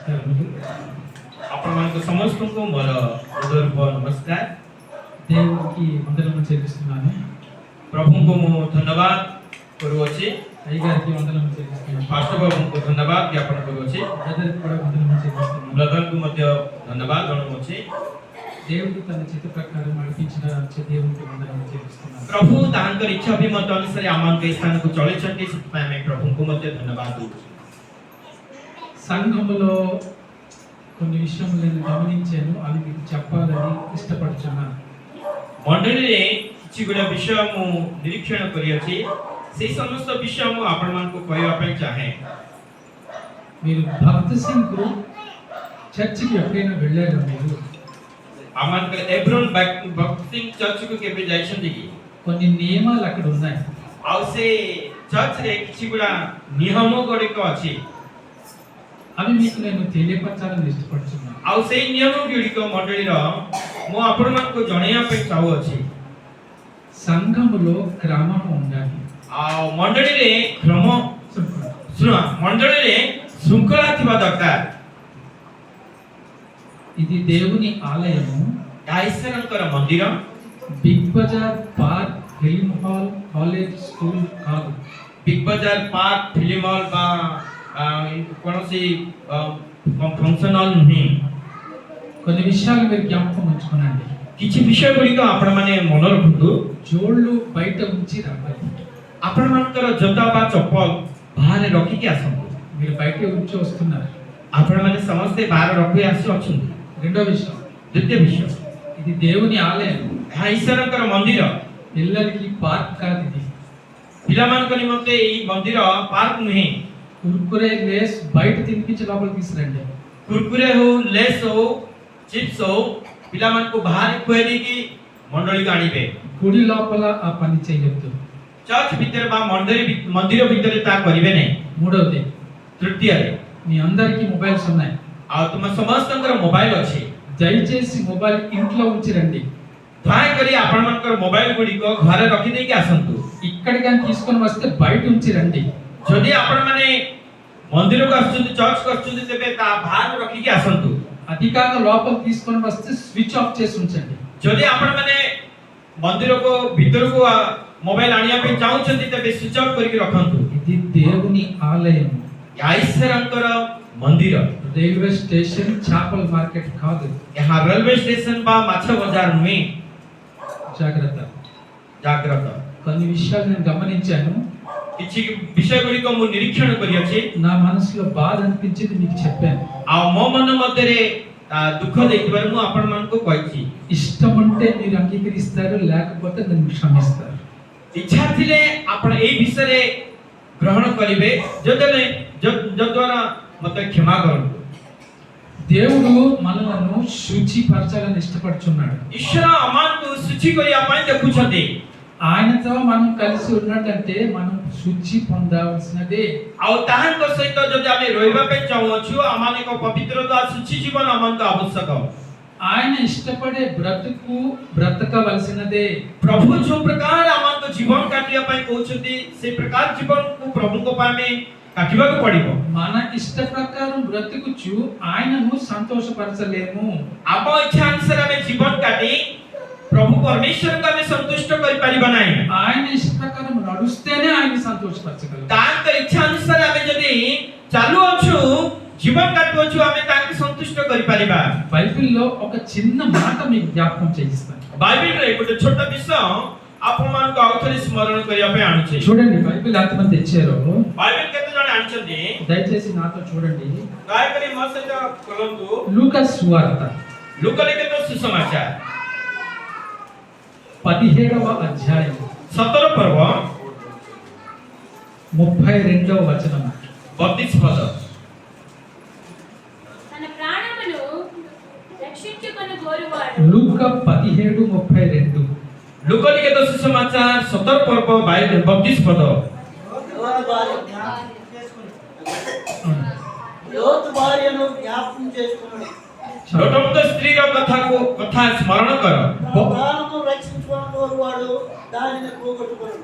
ଆପଣମାନଙ୍କୁ ସମସ୍ତଙ୍କୁ ମୋର ହୃଦୟପୂର୍ବ ନମସ୍କାର। దేవునికి వందనములు చెల్లిస్తున్నాను. ପ୍ରଭୁଙ୍କୁ ମୁଁ ଧନ୍ୟବାଦ କରୁଅଛି। అయ్యగారికి వందనములు చెల్లిస్తున్నాను. ପାଷ୍ଟର ବାବୁଙ୍କୁ ଧନ୍ୟବାଦ ଜ୍ଞାପନ କରୁଅଛି। బ్రదర్కి కూడా వందనములు చెల్లిస్తున్నాను. ବ୍ରଦରଙ୍କୁ ମଧ୍ୟ ଧନ୍ୟବାଦ ଜଣାଉଅଛି। దేవుడు తన చిత్త ప్రకారం నడిపించిన దేవునికి వందనములు చెల్లిస్తున్నాను. ପ୍ରଭୁ ତାଙ୍କର ଇଚ୍ଛା ଅଭିମତ ଅନୁସାରେ ଆମମାନଙ୍କୁ ଏ ସ୍ଥାନକୁ ଚଳେଇଛନ୍ତି, ସେଥିପାଇଁ ଆମେ ପ୍ରଭୁଙ୍କୁ ମଧ୍ୟ ଧନ୍ୟବାଦ ଦେଉଛୁ। సంఘములో కొన్ని విషయములు నేను గమనించాను, అవి మీకు చెప్పాలని ఇష్టపడుతున్నాను. ମଣ୍ଡଳୀରେ କିଛି ଗୁଡ଼ା ବିଷୟ ମୁଁ ନିରୀକ୍ଷଣ କରିଅଛି, ସେହି ସମସ୍ତ ବିଷୟ ମୁଁ ଆପଣମାନଙ୍କୁ କହିବା ପାଇଁ ଚାହେଁ। మీరు భక్త సింగ్ చర్చికి ఎప్పుడైనా వెళ్ళారా? మీరు ଆମମାନଙ୍କର ଏବ୍ରୋନ୍ ଭକ୍ତ ସିଂ ଚର୍ଚ୍ଚକୁ କେବେ ଯାଇଛନ୍ତି କି? కొన్ని నియమాలు అక్కడ ఉన్నాయి. ଆଉ ସେ ଚର୍ଚ୍ଚରେ କିଛି ଗୁଡ଼ା ନିୟମ ଗୁଡ଼ିକ ଅଛି, అవి మీకు నేను తెలియపరచాలని ఇష్టపడుతున్నాను. ଆଉ ସେଇ ନିୟମ ଗୁଡ଼ିକ ମଣ୍ଡଳୀର ମୁଁ ଆପଣମାନଙ୍କୁ ଜଣାଇବା ପାଇଁ ଚାହୁଁଅଛି। సంఘములో క్రమం ఉండాలి. ଆଉ ମଣ୍ଡଳୀରେ ମଣ୍ଡଳୀରେ ଶୃଙ୍ଖଳା ଥିବା ଦରକାର। ఇది దేవుని ఆలయము, ଈଶ୍ୱରଙ୍କର ମନ୍ଦିର, big bazaar, park, film hall, college, school కాదు. ବିగ్ ବଜାର, ପାର୍କ, ଫିଲ୍ମ ହଲ୍ ବା କୌଣସି ଫଙ୍କସନ୍ ହଲ୍ ନୁହେଁ। కొన్ని విషయాలు మీరు జ్ఞాపకం ఉంచుకోనండి. କିଛି ବିଷୟ ଗୁଡ଼ିକ ଆପଣମାନେ ମନେ ରଖନ୍ତୁ। జోళ్ళు బయట ఉంచి రావాలి. ଆପଣମାନଙ୍କର ଜୋତା ବା ଚପଲ ବାହାରେ ରଖିକି ଆସନ୍ତୁ। మీరు బయట ఉంచి వస్తున్నారు. ଆପଣମାନେ ସମସ୍ତେ ବାହାର ରଖି ଆସୁଅଛନ୍ତି। రెండో విషయం, ଦ୍ୱିତୀୟ ବିଷୟ, ఇది దేవుని ఆలయం, ଏହା ଈଶ୍ୱରଙ୍କର ମନ୍ଦିର। పిల్లలకి పార్క్ కాదు. ఇది ପିଲାମାନଙ୍କ ନିମନ୍ତେ ଏହି ମନ୍ଦିର ପାର୍କ ନୁହେଁ। కుర్కురే, లేస్ బయట తినిపించి లోపల తీసుకురండి. କୁରକୁରେ ହଉ, ଲେସ୍ ହଉ, ଚିପ୍ସ ହଉ, ପିଲାମାନଙ୍କୁ ବାହାରେ ଖୁଆଇ ଦେଇକି ମଣ୍ଡଳୀକୁ ଆଣିବେ। గుడి లోపల ఆ పని చేయొద్దు. ଚର୍ଚ୍ଚ ଭିତରେ ବା ମନ୍ଦିର ଭିତରେ ତାହା କରିବେ ନାହିଁ। మూడవది, ତୃତୀୟରେ, మీ అందరికీ మొబైల్స్ ఉన్నాయి. ଆଉ ତୁମ ସମସ୍ତଙ୍କର ମୋବାଇଲ ଅଛି। దయచేసి మొబైల్ ఇంట్లో ఉంచి రండి. ଦୟାକରି ଆପଣମାନଙ୍କର ମୋବାଇଲ ଗୁଡ଼ିକ ଘରେ ରଖିଦେଇକି ଆସନ୍ତୁ। ఇక్కడికి కానీ తీసుకొని వస్తే బయట ఉంచి రండి. ଯଦି ଆପଣମାନେ ମନ୍ଦିରକୁ ଆସୁଛନ୍ତି, ଚର୍ଚ୍ଚକୁ ଆସୁଛନ୍ତି, ତେବେ ତା ବାହାରେ ରଖିକି ଆସନ୍ତୁ। అది కాక లోపల తీసుకొని వస్తే స్విచ్ ఆఫ్ చేసి ఉంచండి. ଯଦି ଆପଣମାନେ ମନ୍ଦିରକୁ ଭିତରକୁ ମୋବାଇଲ ଆଣିବା ପାଇଁ ଚାହୁଁଛନ୍ତି, ତେବେ ସ୍ୱିଚ୍ ଅଫ୍ କରିକି ରଖନ୍ତୁ। ఇది దేవుని ఆలయం, ଈଶ୍ୱରଙ୍କର ମନ୍ଦିର। రైల్వే స్టేషన్, చేపల మార్కెట్ కాదు. ଏହା ରେଲୱେ ଷ୍ଟେସନ ବା ମାଛ ବଜାର ନୁହେଁ। జాగ్రత్త. ଜାଗ୍ରତ। కొన్ని విషయాలు నేను గమనించాను, କିଛି ବିଷୟ ଗୁଡ଼ିକ ମୁଁ ନିରୀକ୍ଷଣ କରିଅଛି, నా మనసులో బాధ అనిపించింది, మీకు చెప్పాను. ଆଉ ମୋ ମନ ମଧ୍ୟରେ ଦୁଃଖ ଦେଇଥିବାରୁ ମୁଁ ଆପଣମାନଙ୍କୁ କହିଛି। ఇష్టం ఉంటే మీరు అంగీకరిస్తారు, లేకపోతే నన్ను క్షమిస్తారు. ଇଚ୍ଛା ଥିଲେ ଆପଣ ଏଇ ବିଷୟରେ ଗ୍ରହଣ କରିବେ, ଯଦ୍ୱାରା ମୋତେ କ୍ଷମା କରନ୍ତୁ। దేవుడు మనలను శుచిపరచాలని ఇష్టపడుచున్నాడు. ଈଶ୍ୱର ଆମମାନଙ୍କୁ ଶୁଚି କରିବା ପାଇଁ ଦେଖୁଛନ୍ତି। ఆయనతో మనం కలిసి ఉన్నట్టంటే మనం శుచి పొందాల్సినదే. ଆଉ ତାହାଙ୍କ ସହିତ ଯଦି ଆମେ ରହିବା ପାଇଁ ଚାହୁଁଅଛୁ, ଆମମାନଙ୍କ ପବିତ୍ରତା ଶୁଚି ଜୀବନ ଆମମାନଙ୍କୁ ଆବଶ୍ୟକ। ఆయన ఇష్టపడే బ్రతుకు బ్రతకవలసినదే. ପ୍ରଭୁ ଯୋଉ ପ୍ରକାର ଆମମାନଙ୍କୁ ଜୀବନ କାଟିବା ପାଇଁ କହୁଛନ୍ତି, ସେ ପ୍ରକାର ଜୀବନକୁ ପ୍ରଭୁଙ୍କ ପାଇଁ ଆମେ କାଟିବାକୁ ପଡ଼ିବ। మన ఇష్ట ప్రకారం బ్రతుకుచు ఆయనను సంతోషపరచలేము. ଆମ ଇଚ୍ଛା ଅନୁସାରେ ଆମେ ଜୀବନ କାଟି ପ୍ରଭୁ ପରମେଶ୍ୱରଙ୍କୁ ଆମେ ସନ୍ତୁଷ୍ଟ କରିପାରିବା ନାହିଁ। ఆయన ఇష్ట ప్రకారం నడుస్తేనే ఆయన సంతోషపరచగలం. ତାଙ୍କ ଇଚ୍ଛା ଅନୁସାରେ ଆମେ ଯଦି ଚାଲୁଅଛୁ, ଜୀବନ କାଟୁଅଛୁ, ଆମେ ତାଙ୍କୁ ସନ୍ତୁଷ୍ଟ କରିପାରିବା। బైబిల్లో ఒక చిన్న మాట మీకు జ్ఞాపకం చేయిస్తాను. ବାଇବେଲରେ ଗୋଟେ ଛୋଟ ବିଷୟ ଆପଣମାନଙ୍କୁ ଆଉ ଥରେ ସ୍ମରଣ କରିବା ପାଇଁ ଆଣୁଛି। చూడండి, బైబిల్ ఎంతమంది తెచ్చారో ବାଇବେଲ କେତେ ଜଣ ଆଣିଛନ୍ତି? దయచేసి నాతో చూడండి. ଦୟାକରି ମୋ ସହିତ ଖୋଲନ୍ତୁ। లూకాస్ సువార్త ଲୋକଲିଖିତ ସୁସମାଚାର 17వ అధ్యాయం 17 పర్వ 32వ వచనం. 32 పద। తన ప్రాణమును రక్షించుకొను గోరువాడు. లూకా 17:32. ଲୋକଲିଖିତ ସୁସମାଚାର 17 ପର୍ବ 32 ପଦ। లోతు భార్యను జ్ఞాపకం చేసుకున్నాడు. లోటముతో స్త్రీల କଥା స్మరణ కర। ప్రాణము రక్షించుకున్నవాడు దానిని పోగొట్టుకున్నాడు,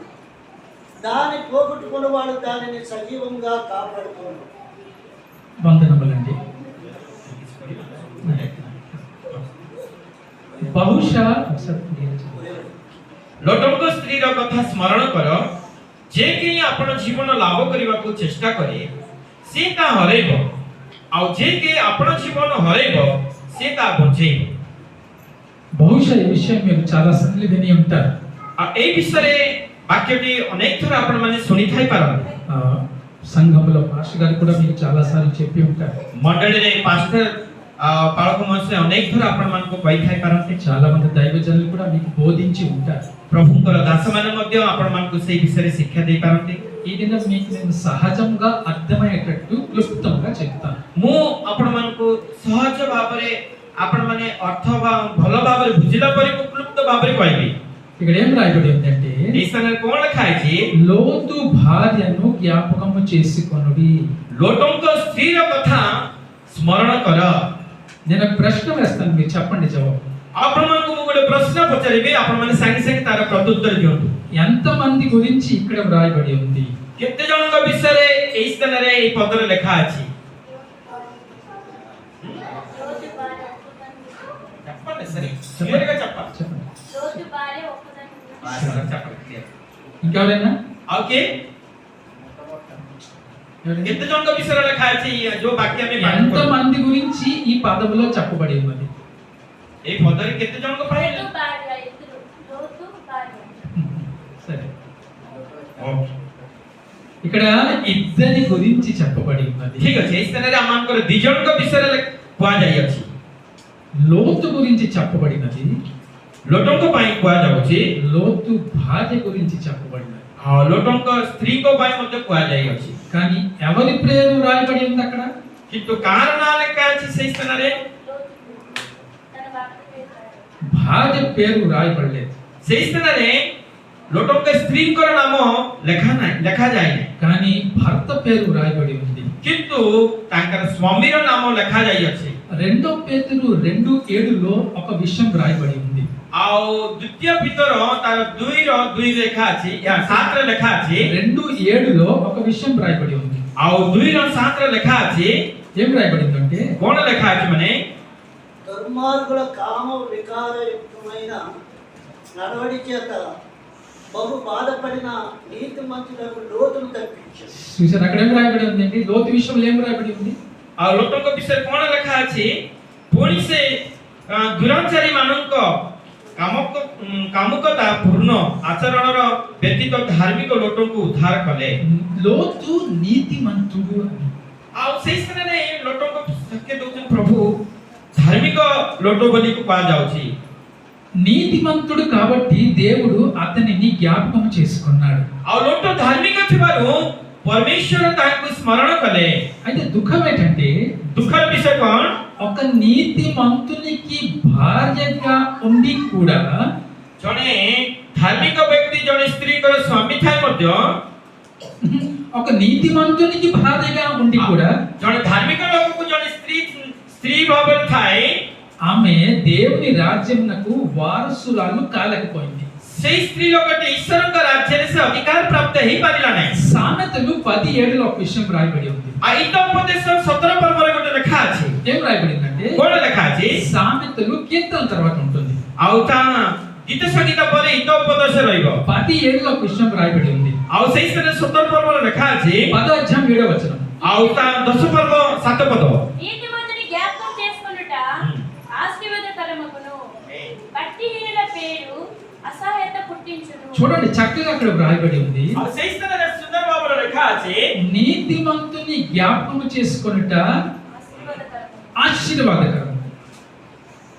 దాన్ని పోగొట్టుకున్నవాడు దానిని సజీవంగా కాపాడుకున్నాడు. వందనములండి. బహుశా ఒకసారి నేను చెప్తాను. लोटंक स्त्री कथा स्मरण कर जे कि अपन जीवन लाभ करने को चेष्टा करे से ता हरेब आ जे कि अपन जीवन हरेब से ता बचेब। బహుశా ఈ విషయం మీరు చాలా సార్లు విని ఉంటారు. आ ए विषय वाक्यटी अनेक थर आपण माने सुनी थाई पारन। ఆ, సంఘంలో పాస్టర్ గారు కూడా మీకు చాలా సార్లు చెప్పి ఉంటారు. मंडली रे पास्टर पाळक मनसे अनेक थर आपण मान को कहि थाई पारन। చాలా మంది దైవజనులు కూడా మీకు బోధించి ఉంటారు. प्रभुंकर दास माने मध्य आपण मान को सेही विषय शिक्षा देई पारन। ఈ దినం మీకు నేను సహజంగా అర్థమయ్యేటట్టు క్లుప్తంగా చెప్తాను. मु आपण मान को सहज भाबरे आपण माने अर्थ भल भाबरे बुझिला परि को क्लुप्त भाबरे कहबी। ఇక్కడ ఏం రాయబడి ఉందంటే ఈ స్థానం कोण लिखा है? లోతు భార్యను జ్ఞాపకము చేసుకొనుడి. लोटंक स्त्री कथा स्मरण कर। నేను ఒక ప్రశ్న వేస్తాను, మీరు చెప్పండి జవాబు. आपण मान को गोटे प्रश्न पचारिबे आपण माने संगे संगे तार प्रत्युत्तर दियंतु। ఎంత మంది గురించి ఇక్కడ రాయబడి ఉంది? केते जनक विषय रे एई स्थान रे एई पदर लिखा अछि? చెప్పండి సరే క్లియర్‌గా చెప్పండి। చెప్పండి. లోతు భార్య ఒక్కదాని సరే చెప్పండి। ఇంకెవరైనా? ओके ఎవరైనా? केते जनक विषय रे लिखा अछि जो वाक्य में ఎంత మంది గురించి ఈ పదములో చెప్పబడి ఉన్నది? एई पदर केते जनक पाइले? లోతు భార్య ఇద్దరు లోతు భార్య సరే, ओके ఇక్కడ ఇద్దరి గురించి చెప్పబడి ఉన్నది. ठीक अछि। एई स्थान रे आमानकर दी जनक विषय रे कुआ जाई अछि। లోతు గురించి చెప్పబడినది, लोटंक पाई कुआ जाउछि। లోతు భార్య గురించి చెప్పబడినది. लोटंक स्त्री को पाई मध्ये कुआ जाई अछि। కానీ ఎవరి పేరు రాయబడి ఉంది అక్కడ? किंतु कारण लेखा अछि सेई स्थान रे లోతు తన భర్త పేరు భార్య పేరు రాయబడలేదు. सेई स्थान रे लोटंक स्त्री को नाम लेखा जाय नै। కానీ భర్త పేరు రాయబడి ఉంది. किंतु तांकर स्वामी रो नाम लेखा जाय अछि। రెండో పేతురు 2:7లో ఒక విషయం రాయబడి ఉంది. आउ द्वितीय पितर तार 2 लेखा अछि या 7 रे लेखा अछि। 2:7లో ఒక విషయం రాయబడి ఉంది. आउ 2:7 रे लेखा अछि। ఏం రాయబడిందంటే कोण लेखा अछि माने దుర్మార్గుల కామ వికారయుక్తమైన నడవడి చేత బహు బాధపడిన నీతిమంతులకు లోతును తప్పించాడు. చూసారు అక్కడ ఏం రాయబడి ఉందండి? లోతు విషయంలో ఏం రాయబడి ఉంది? आ लोटंक विषय कोण लेखा अछि? पुणी से दुराचारी मानक कामुकता पूर्ण आचरण रो व्यतीत धार्मिक लोटंक उद्धार कले। లోతు నీతిమంతుడు అని. आ सेई स्थान रे लोटंक सत्य दोचन प्रभु धार्मिक लोटो बोली को पा जाउछि। నీతిమంతుడు కాబట్టి దేవుడు అతనిని జ్ఞాపకం చేసుకున్నాడు. आ लोटो धार्मिक थिबारु परमेश्वर तांको स्मरण कले। అయితే దుఃఖం ఏంటంటే दुःखर विषय कोण? ఒక నీతిమంతునికి భార్యగా ఉండి కూడా जणे धार्मिक व्यक्ति जणे स्त्री को स्वामी थाय मध्य ఒక నీతిమంతునికి భార్యగా ఉండి కూడా जणे धार्मिक लोक को जणे स्त्री भाबे थाय ఆమె దేవుని రాజ్యమునకు వారసురాలు కాలేకపోయింది. सेई स्त्री लोकटे ईश्वर का राज्य से अधिकार प्राप्त ही पारिला नै। సామెతలు 10:7లో ఒక విషయం రాయబడి ఉంది. आ हितोपदेश 17 पर्वरे गोटे लेखा अछि। ఏం రాయబడిందంటే कोण लेखा अछि? సామెతలు కీర్తన తర్వాత ఉంటుంది. आउ ता गीत संगीत परे हितोपदेश रहइबो। 10:7లో ఒక విషయం రాయబడి ఉంది. आउ सेई स्त्री 17 पर्वरे लेखा अछि। 10:7 आउ ता 10 पर्व 7 पद। నీతిమంతుని జ్ఞాపకం చేసుకొనుట ఆశీర్వాదకరమగును. భక్తిహీనుల పేరు అసహ్యత పుట్టించును. చూడండి చక్కగా అక్కడ రాయబడి ఉంది. आ सेई स्त्री सुंदर भाबरे लेखा अछि। నీతిమంతుని జ్ఞాపకం చేసుకొనుట ఆశీర్వాదకరము. ఆశీర్వాదకరం.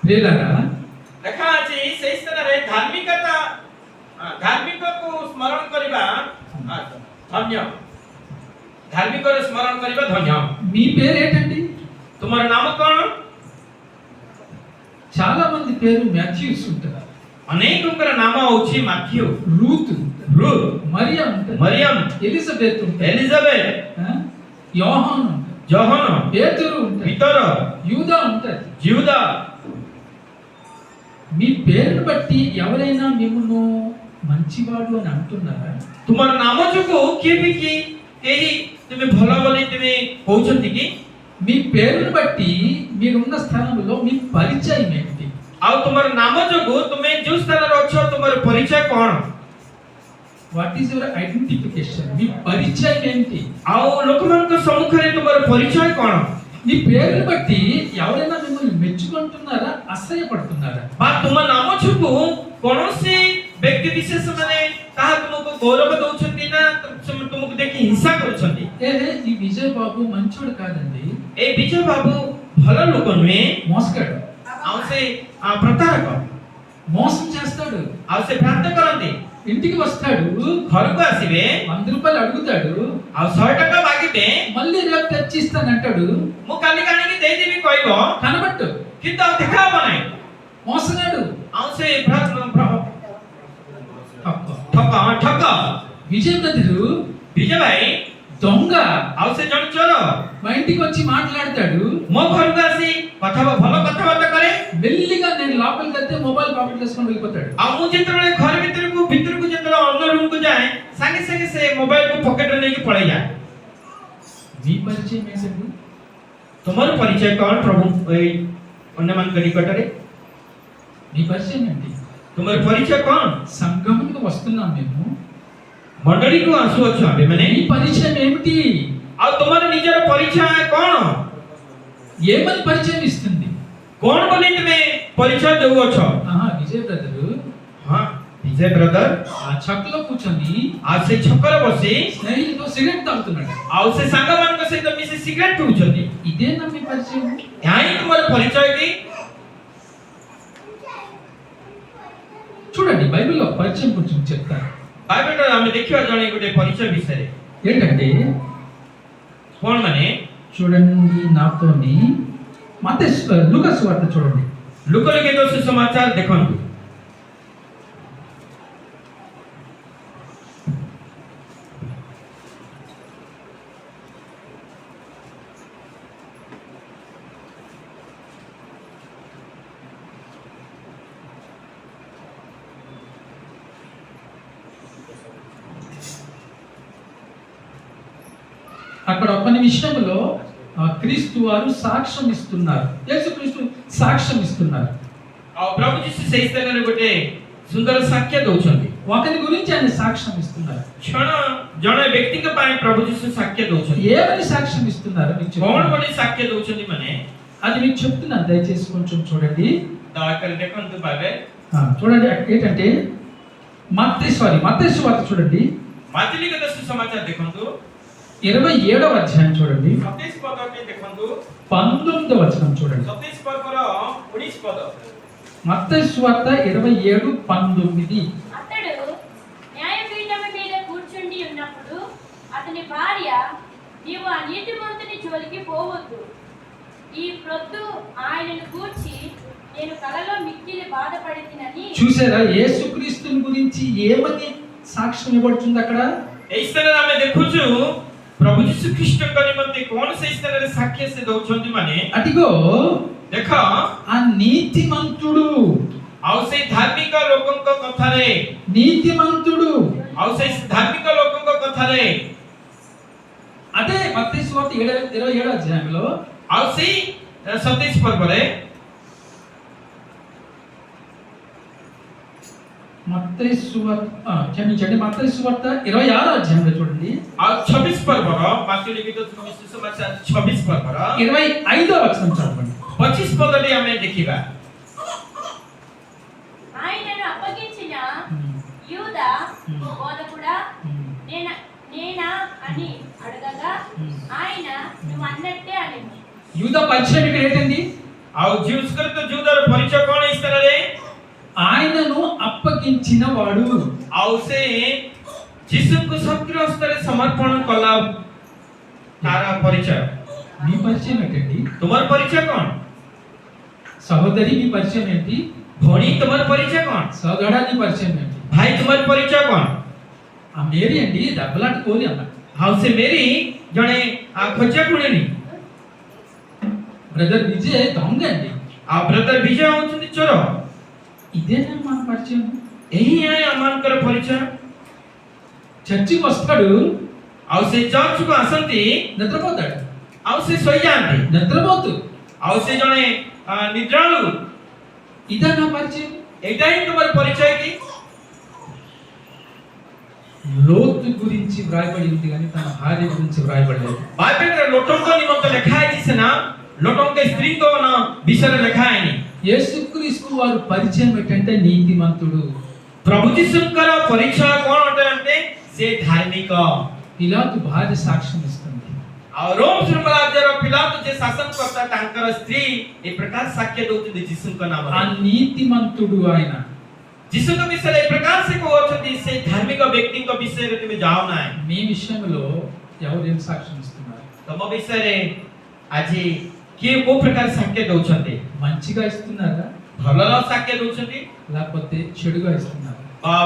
ప్రియులారా, लेखा अछि सेई स्त्री धार्मिकता धार्मिक को स्मरण करिबा धन्य। धार्मिक रो स्मरण करिबा धन्य। మీ పేరు ఏంటండి? तुम्हारा नाम कोन? చాలా మంది పేరు మాథ్యూస్ ఉంటారు, अनेकଙ୍କର नाम होछि माथ्यू, రూత్, रूथ, మరియా ఉంటారు, मरियम, ఎలిజబెత్ ఉంటారు, एलिजाबेथ, యోహాను ఉంటారు, जोहन, పేతురు ఉంటారు, पीतर, యూదా ఉంటారు. यूदा। మీ పేరును బట్టి ఎవరైనా మిమ్మును మంచివాడు అని అంటున్నారా? तुम्हारा नाम जोको किए भी की केही तुमे भलो बोली तुमे कहउछंती की? మీ పేరును బట్టి మీరున్న స్థలంలో మీ పరిచయం ఏంటి? ଆଉ ତୁମର ନାମ ଯୋଗୁ ତୁମେ ଯୋଉ ସ୍ଥାନରେ ଅଛ ତୁମର ପରିଚୟ କଣ? What is your identification? మీ పరిచయం ఏంటి? ଆଉ ଲୋକମାନଙ୍କ ସମ୍ମୁଖରେ ତୁମର ପରିଚୟ କଣ? నీ పేరుని బట్టి ఎవరైనా మిమ్మల్ని మెచ్చుకుంటున్నారా, అసహ్యపడుతున్నారా? ବା ତୁମ ନାମ ଯୋଗୁ କୌଣସି ବ୍ୟକ୍ତି ବିଶେଷ ମାନେ ତାହା ତୁମକୁ ଗୌରବ ଦଉଛନ୍ତି ନା ତୁମକୁ ଦେଖି ହିଂସା କରୁଛନ୍ତି? ఈ విజయ్ బాబు మంచోడు కాదండి, ଏ ବିଜୟ ବାବୁ ଭଲ ଲୋକ ନୁହେଁ, మోసగాడు, ଆଉ ସେ ପ୍ରତାରକ, మోసం చేస్తాడు, ଆଉ ସେ ଭ୍ରାନ୍ତ କରନ୍ତି। ఇంటికి వస్తాడు, ଘରକୁ ଆସିବେ 100 రూపాయలు అడుగుతాడు, ଆଉ 100 ଟଙ୍କା ମାଗିବେ, మళ్ళీ రేపు తెచ్చిస్తానంటాడు, ମୁଁ କାଲି ଆଣିକି ଦେଇଦେବି କହିବ, కనబట్టు, କିନ୍ତୁ ଆଉ ଦେଖା ହବ ନାହିଁ। మోసగాడు, ଆଉ ସେ తప్ప. ଠକ। విజయ్ బ్రదరు ବିଜୟ ଭାଇ దొంగ, ଆଉ ସେ ଜଣେ ଚୋର, మా ఇంటికి వచ్చి మాట్లాడతాడు, ମୋ ଘରକୁ ଆସି ଭଲ କଥାବାର୍ତ୍ତା କରେ, మెల్లిగా నేను లోపలికి వెళ్తే మొబైల్ పాకెట్ వేసుకొని వెళ్ళిపోతాడు। ଆଉ ମୁଁ ଯେତେବେଳେ ଘର ଭିତରକୁ ଯେତେବେଳେ ଅନ୍ୟ ରୁମକୁ ଯାଏ ସାଙ୍ଗେ ସାଙ୍ଗେ ସେ ମୋବାଇଲକୁ ପକେଟରେ ନେଇକି ପଳେଇ ଯାଏ। మీ పరిచయం ఏంటండి? ତୁମର ପରିଚୟ କଣ ପ୍ରଭୁ ଏଇ ଅନ୍ୟମାନଙ୍କ ନିକଟରେ? మీ పరిచయం ఏంటి? ତୁମର ପରିଚୟ କଣ? సంఘమునికి వస్తున్నాం మేము, ମଣ୍ଡଳୀକୁ ଆସୁଅଛ ଆମେ ମାନେ, మీ పరిచయం ఏమిటి? ଆଉ ତୁମର ନିଜର ପରିଚୟ କଣ? ఏమని పరిచయం ఇస్తుంది? କଣ ବୋଲି ତୁମେ ପରିଚୟ ଦେଉଅଛ? విజయ్ బ్రదరు ହଁ ବିଜୟ ବ୍ରଦର ఆ చక్కలో కూర్చొని ଆଉ ସେ ଛକରେ ବସି స్నేహితులతో సిగరెట్ తాగుతున్నాడు। ଆଉ ସେ ସାଙ୍ଗମାନଙ୍କ ସହିତ ମିଶି ସିଗାରେଟ ପିଉଛନ୍ତି। ఇదేనా మీ పరిచయం? ଏହା ହିଁ ତୁମର ପରିଚୟ କି? చూడండి, బైబిల్లో పరిచయం గురించి చెప్తాను। ବାଇବେଲରେ ଆମେ ଦେଖିବା ଜଣେ ଗୋଟେ ପରିଚୟ ବିଷୟରେ। ఏంటంటే କଣ ମାନେ? చూడండి నాతోని మత్తయి లూకాసు వార్త చూడండి, ଲୋକଲିଖିତ ସୁସମାଚାର ଦେଖନ୍ତୁ। అక్కడ ఒక నిమిషంలో క్రీస్తు వారు సాక్ష్యం ఇస్తున్నారు, యేసుక్రీస్తు సాక్ష్యం ఇస్తున్నారు। ଆଉ ପ୍ରଭୁ ଯୀଶୁ ସେହି ସ୍ଥାନରେ ଗୋଟେ ସୁନ୍ଦର ସାକ୍ଷ୍ୟ ଦଉଛନ୍ତି। ఒకరి గురించి ఆయన సాక్ష్యం ఇస్తున్నారు। ଜଣେ ବ୍ୟକ୍ତିଙ୍କ ପାଇଁ ପ୍ରଭୁ ଯୀଶୁ ସାକ୍ଷ୍ୟ ଦଉଛନ୍ତି। ఏమని సాక్ష్యం ఇస్తున్నారు మీకు କଣ చెప్తాను। ବୋଲି సాక్ష్ୟ ଦଉଛନ୍ତି ମାନେ అది మీకు చెప్తున్నాను, దయచేసి కొంచెం చూడండి। ଦୟାକରି ଦେଖନ୍ତୁ ବାଇବେଲ। చూడండి ఏంటంటే మత్తయి సువార్త చూడండి, ମାତୃଲିଖିତ ସୁସମାଚାର ଦେଖନ୍ତୁ 27వ అధ్యాయం చూడండి, 27 ପଦଟି ଦେଖନ୍ତୁ, 19వ వచనం చూడండి। 27 ପର୍ବର 19 ପଦ। మత్తయి సువార్త 27:19। అతడు న్యాయపీఠము మీద కూర్చుండి ఉన్నప్పుడు అతని భార్య, నీవు ఆ నీతిమంతుని జోలికి పోవద్దు, ఈ ప్రొద్దు ఆయనను గూర్చి నేను కలలో మిక్కిలి బాధపడితినని। చూసారా యేసుక్రీస్తుని గురించి ఏమని సాక్ష్యం ఇవ్వబడుతుంది అక్కడ? ଏହି ସ୍ଥାନରେ ଆମେ ଦେଖୁଛୁ ପ୍ରଭୁ ଯୀଶୁ ଖ୍ରୀଷ୍ଟଙ୍କ ନିମନ୍ତେ କଣ ସେହି ସ୍ଥାନରେ ସାକ୍ଷ୍ୟ ସେ ଦଉଛନ୍ତି ମାନେ, అదిగో ଦେଖ ఆ నీతిమంతుడు, ଆଉ ସେଇ ଧାର୍ମିକ ଲୋକଙ୍କ କଥାରେ, నీతిమంతుడు, ଆଉ ସେଇ ଧାର୍ମିକ ଲୋକଙ୍କ କଥାରେ, అదే మత్తయి సువార్త 27వ అధ్యాయంలో ଆଉ ସେଇ 27 ପର୍ବରେ మత్తయి సువార్త క్షమించండి, మత్తయి సువార్త 26వ అధ్యాయంలో చూడండి, ଆଉ 26 ପର୍ବର ମାତୃଲିଖିତ ସୁସମାଚାର 26 ପର୍ବର 25వ వచనం చదవండి। 25 ପଦଟି ଆମେ ଦେଖିବା। ఆయనను అప్పగించిన యూదా, బోధకుడా నేనా అని అడగగా ఆయన నువ్వు అన్నట్టే అని। యూదా పరిచయం ఇక్కడ ఏంటండి? ଆଉ జ్యూస్కరిత జూదର ପରିଚୟ କଣ ଏହି ସ୍ଥାନରେ? ఆయనను అప్పగించిన వాడు, ଆଉ ସେ ଯୀଶୁଙ୍କୁ ଶତ୍ରୁ ହସ୍ତରେ ସମର୍ପଣ କଲା ତାର ପରିଚୟ। మీ పరిచయం ఏంటండి? ତୁମର ପରିଚୟ କଣ? సహోదరి మీ పరిచయం ఏంటి? ଭଉଣୀ ତୁମର ପରିଚୟ କଣ? సోదరుడా నీ పరిచయం ఏంటి? ଭାଇ ତୁମର ପରିଚୟ କଣ? ఆ మేరీ అండి దెబ్బలాట కోరి అన్న, ଆଉ ସେ ମେରି ଜଣେ ଖୋଜା ଖୁଣେନି। బ్రదర్ విజయ్ దొంగ అండి। ଆଉ ବ୍ରଦର ବିଜୟ ହଉଛନ୍ତି ଚୋର। ఇదేనా మన పరిచయం? ଏହି ଆମମାନଙ୍କର ପରିଚୟ। చర్చికి వస్తాడు, ଆଉ ସେ ଚର୍ଚ୍ଚକୁ ଆସନ୍ତି, నిద్రపోతాడు, ଆଉ ସେ ଶୋଇଯାଆନ୍ତି। నిద్రపోతూ ଆଉ ସେ ଜଣେ ନିଦ୍ରାଳୁ। ఇదా నా పరిచయం. एटा ही तुम्हारे परिचय की లోతు గురించి వ్రాయబడి ఉంది కానీ తన భార్య గురించి వ్రాయబడలేదు. बाइबल रे लोटों को निमंत्रण लिखा है जिसे ना लोटों के स्त्री को ना विषय लिखा है नहीं యేసుక్రీస్తు వారు పరిచయం ఏంటంటే నీతిమంతుడు. प्रभु जी कर परीक्षा कौन होते हैं से धार्मिक పిలాతు భార్య సాక్ష్యం ఇస్తుంది. और रोम सुरमराजर पिलातु जे शासन करता तांकर स्त्री ए प्रकार साक्ष्य देउती जिसु का नाम ఆ నీతిమంతుడు ఆయన. जिसु का विषय ए प्रकार से को होती से धार्मिक व्यक्ति का विषय रे तुम्हें जाओ ना है మీ విషయంలో ఎవరు ఏం సాక్ష్యం ఇస్తున్నారు? तम विषय रे आज के को प्रकार साक्ष्य देउछन्ते మంచిగా ఇస్తున్నారా भलर साक्ष्य देउछन्ते లేకపోతే చెడుగా ఇస్తున్నారా?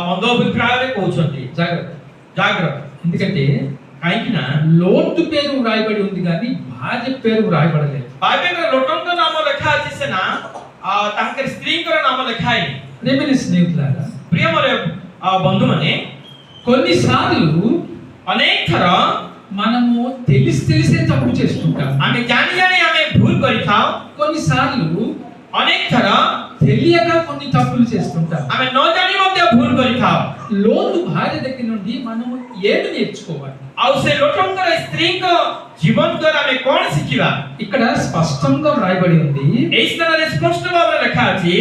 मंद अभिप्राय रे कहउछन्ते జాగ్రత్త. जाग्रत ఎందుకంటే काहेकि ना లోతు పేరు వ్రాయబడి ఉంది కానీ భార్య పేరు వ్రాయబడలేదు. बाइबल रे लोटों का नाम लिखा है जिसे ना तांकर स्त्री का नाम लिखा है ప్రేమైన స్నేహితులారా, प्रिय मोरे बंधु माने కొన్నిసార్లు अनेक थर మనము తెలిసే తప్పు చేస్తుంటాం. आमे जानी जानी आमे भूल करी थाओ కొన్నిసార్లు अनेक थर తెలియక కొన్ని తప్పులు చేస్తుంటాం. आमे न जानी मध्य भूल करी थाओ లోతు భార్య దగ్గర నుండి మనము ఏమి నేర్చుకోవాలి? आउ से लोटंकर स्त्री को जीवन कर आमे कोन सिखिबा ఇక్కడ స్పష్టంగా వ్రాయబడి ఉంది. एई तरह स्पष्ट भाव लिखा अछि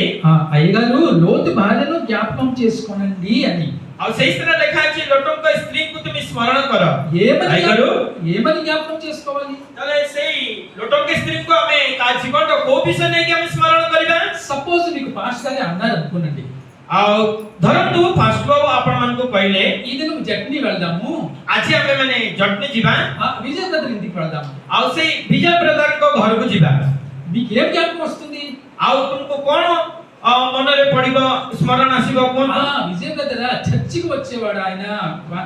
అయ్యగారు లోతు భార్యను జ్ఞాపకం చేసుకోనండి అని. आउ से तरह लिखा अछि लोटंकर स्त्री को तुम स्मरण करो ఏమని అయ్యగారు ఏమని జ్ఞాపకం చేసుకోవాలి? तले सेई लोटंकर स्त्री को आमे का जीवन को को विषय नहीं कि आमे स्मरण करिबा సపోజ్ మీకు పాస్టర్ గారు అన్నారు అనుకోనండి, आउ धरंतु फास्ट बाबू आपण मन को कहले ఈ దినం జట్ని వెళ్దాము, आज आमे माने जटने जीवा విజయ బ్రదర్ ఇంటికి వెళ్దాము. आउ से विजय ब्रदर को घर को जीवा మీకు ఏం జ్ఞాపకం వస్తుంది? आउ तुमको कोन मन रे पड़िबो स्मरण आसीबो कोन విజయ బ్రదర్ చర్చికి వచ్చేవాడు, ఆయన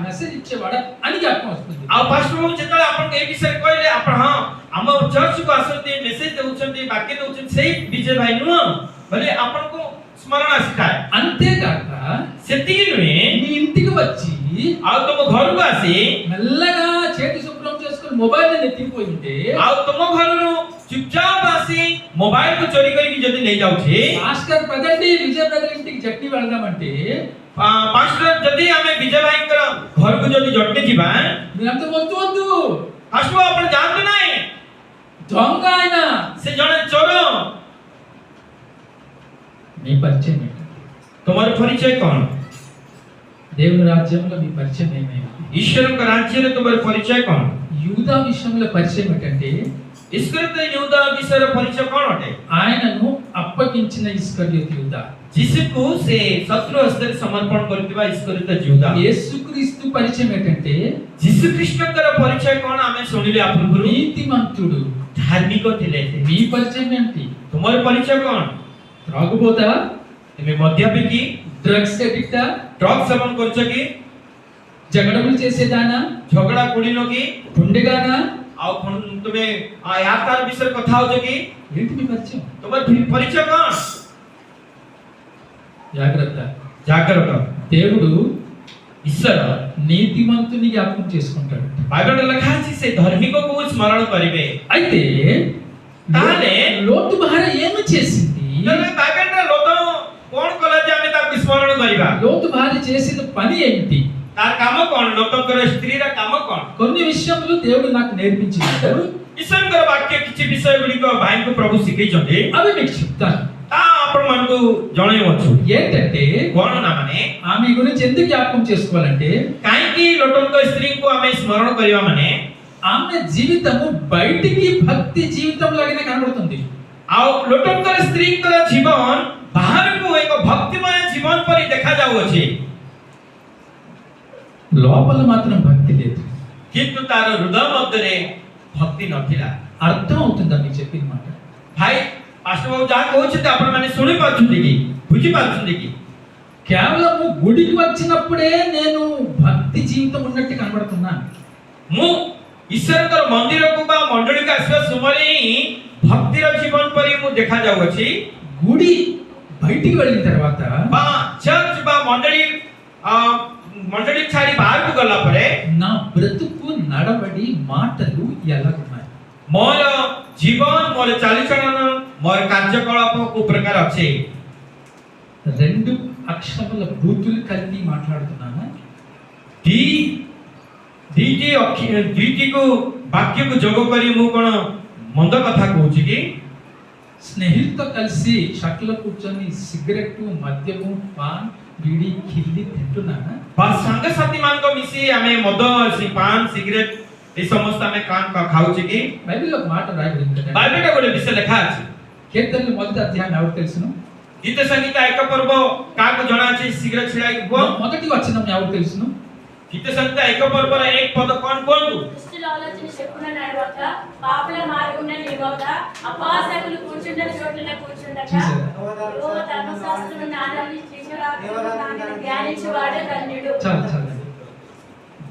మెసేజ్ ఇచ్చేవాడు అని జ్ఞాపకం వస్తుంది. आ फास्ट बाबू जेतले आपण के विषय कहले आपण हां हम चर्च को आसते मेसेज देउछन्ते वाक्य देउछन्ते सेही विजय भाई नु भले आपण को स्मरण आसीଥାଏ అంతేకాక सेतिकी नुहे మీ ఇంటికి వచ్చి आ तुम घर को आसी మెల్లగా చేతి శుభ్రం చేసుకొని మొబైల్ ఎత్తిపోయి ఉంటే आ तुम घर नु चुपचाप आसी मोबाइल को चोरी करके जदी ले जाउ छे మాస్టర్ పదండి విజయ బ్రదర్ ఇంటికి జట్ని వెళ్దామంటే पास्टर जदी हमें विजय भाई कर घर को जदी जटने जीवा మీరంతా వద్దు వద్దు, फास्ट बाबू आपण जानते नाही దొంగ ఆయన. से जने चोर మీ పరిచయం ఏంటి? तुम्हारे परिचय कौन దేవుని రాజ్యంలో మీ పరిచయం ఏమైంది? ईश्वर का राज्य रे तुम्हारे परिचय कौन యూదా విషయంలో పరిచయం ఏంటంటే इस्करियोत यूदा विषय परिचय कौन हटे ఆయనను అప్పగించిన ఇస్కరియోతు యూదా. जिसको से शत्रु हस्ते समर्पण करतिबा इस्करियोत यूदा యేసుక్రీస్తు పరిచయం ఏంటంటే यीशु कृष्ण कर परिचय कौन हमें सुनिले आपण गुरु నీతిమంతుడు. धार्मिक थिले మీ పరిచయం ఏంటి? तुम्हारे परिचय कौन త్రాగుబోతా, तुम्हें मद्यपिकी డ్రగ్స్ ఎడిక్టా, ड्रग्स सेवन करछ की జగడములు చేసేదానా, झगड़ा कुड़ीनो की గుండెగానా? आ तुम्हें यार तार विषय कथा हो की ఏంటి మీ పరిచయం? तुम्हारे परिचय कौन జాగ్రత్త. जागरूक దేవుడు ईश्वर నీతిమంతుని జ్ఞాపకం చేసుకుంటాడు. बाइबल में लिखा है से धार्मिक को स्मरण करिवे అయితే తానే లోతు భార్య ఏమి చేసింది? तले बाइबल रे लोतो कोन कला जे हमें तार स्मरण करिबा లోతు భార్య చేసిన పని ఏంటి? तार काम कोन लोतो कर स्त्री रा काम कोन కొన్ని విషయములు దేవుడు నాకు నేర్పించాడు, ईश्वर कर वाक्य किछि विषय गुडी को भाई को प्रभु सिखै छथि అవి మీకు చెప్తాను. ता आपण मन को जणैवछु ఏంటంటే कोन ना माने ఆమె గురించి ఎందుకు జ్ఞాపకం చేసుకోవాలంటే काहे की लोटन को स्त्री को हमें स्मरण करिवा माने ఆమె జీవితము బయటికి భక్తి జీవితం లాగానే కనబడుతుంది. आ लोटन कर स्त्री कर जीवन बाहर को एक भक्तिमय जीवन परि देखा जाउ अछि లోపల మాత్రం భక్తి లేదు. किंतु तार हृदय मध्य रे भक्ति नथिला అర్థం అవుతుందా మీకు చెప్పిన మాట? भाई पास्टर बाबू जा कहउछते आपण माने सुनि पाछुंदी की बुझी पाछुंदी की కేవలం గుడికి వచ్చినప్పుడే నేను భక్తి జీవితం ఉన్నట్టు కనబడుతున్నా. मु ईश्वर कर मंदिर को बा मंडली का आसवा सुमरे भक्तिर जीवन परि मु देखा जाउ अछि గుడి బయటికి వెళ్ళిన తర్వాత बा चर्च बा मंडली छाड़ी बाहर को गला परे నా బ్రతుకు నడవడి మాటలు ఎలా ఉన్నాయి? मोर जीवन मोर चालीचलन मोर कार्यकलाप को प्रकार अछि రెండు అక్షరముల బూతులు కలిపి మాట్లాడుతున్నానా? ଦୁଇଟି को वाक्य को जोग करी मु कोन मंद कथा कहूची कि స్నేహితులతో కలిసి షట్లో కూర్చొని సిగరెట్ మద్యము పాన్ బీడి ఖిల్లి తింటున్నానా? संग साथी मान को मिसी आमे मद पान सिगरेट ए समस्त आमे कान खाऊची कि బైబిల్లో ఒక మాట రాయబడింది కదా. बाइबल का गोटे विषय लिखा अछि కీర్తనలు మొదటి అధ్యాయం ఎవరు తెలుసును? गीत संगीत एक पर्व काको जणा अछि सिगरेट छिड़ाई को మొదటి వచనం ఎవరు తెలుసును? गीत संगीत एक पर्व एक पद कोन कोन దుష్టుల ఆలోచన చెప్పున నడవక, పాపుల మార్గమున నిలవక, అపహాసకులు కూర్చుండక చోట్ల కూర్చుండక, చూసారా? యెహోవా ధర్మశాస్త్రమును దానిని ధ్యానించువాడే ధన్యుడు. చాలు చాలు.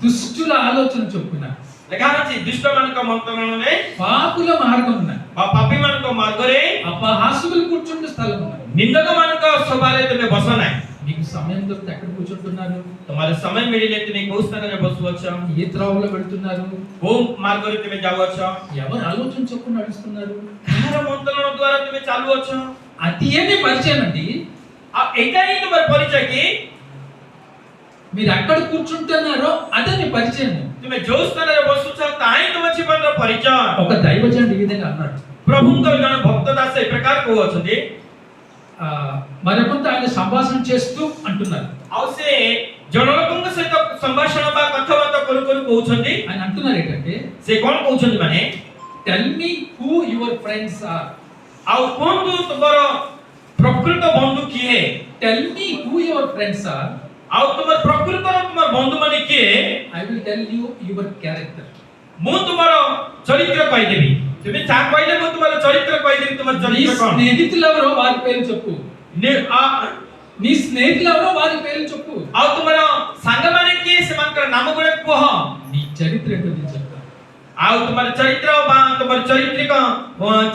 దుష్టుల ఆలోచన చొప్పున लिखा अछि दुष्ट मान को मंत्रणने పాపుల మార్గమున पापी मान को मार्ग रे అపహాసకులు కూర్చుండే స్థలమున निंदक मान को सवारे तुमे बसना మీకు సమయం దొరికితే ఎక్కడ కూర్చుంటున్నారు? तुम्हारे समय मिलिले तुमे को स्थान रे बसुवछ ఏ త్రోవలో వెళ్తున్నారు? को मार्ग रे तुमे जावछ ఎవరు ఆలోచన చొప్పున నడుస్తున్నారు? कहार मंत्रण द्वारा तुमे चालुवछ అది ఏమి పరిచయం అండి? आ एटा ही तुम्हारे परिचय की మీరు ఎక్కడ కూర్చుంటున్నారో అదే మీ పరిచయం. तुमे जो स्थान रे बसुछ ताई तुम जीवन रो परिचय ఒక దైవజనుడు ఈ విధంగా అన్నాడు. प्रभु को जन भक्त दास ए प्रकार को अछंती మరికొంత ఆయన సంభాషణ చేస్తూ అంటున్నారు. आ से जनलोकन सहित संभाषण बा कथाबार्ता करू करू कहउछंती ఆయన అంటున్నారు ఏంటంటే, से कोन कहउछंती माने tell me who your friends are. आ कोन तुमर प्रकृत बंधु की है tell me who your friends are. आ तुमर प्रकृत तुमर बंधु माने की I will tell you your character. मु तुमर चरित्र कहि देबी तुमे चा कहिले मु तुमर चरित्र कहि देबी तुमर నీ चरित्र कोन స్నేహితులు ఎవరో వారి పేరు చెప్పు. ने आ నీ స్నేహితులు ఎవరో వారి పేరు చెప్పు. आ तुमर संग माने की सेमानकर नाम गुणे कह నీ చరిత్ర ఏంటో నేను చెప్తాను. आ तुमर चरित्र बा तुमर चरित्रिक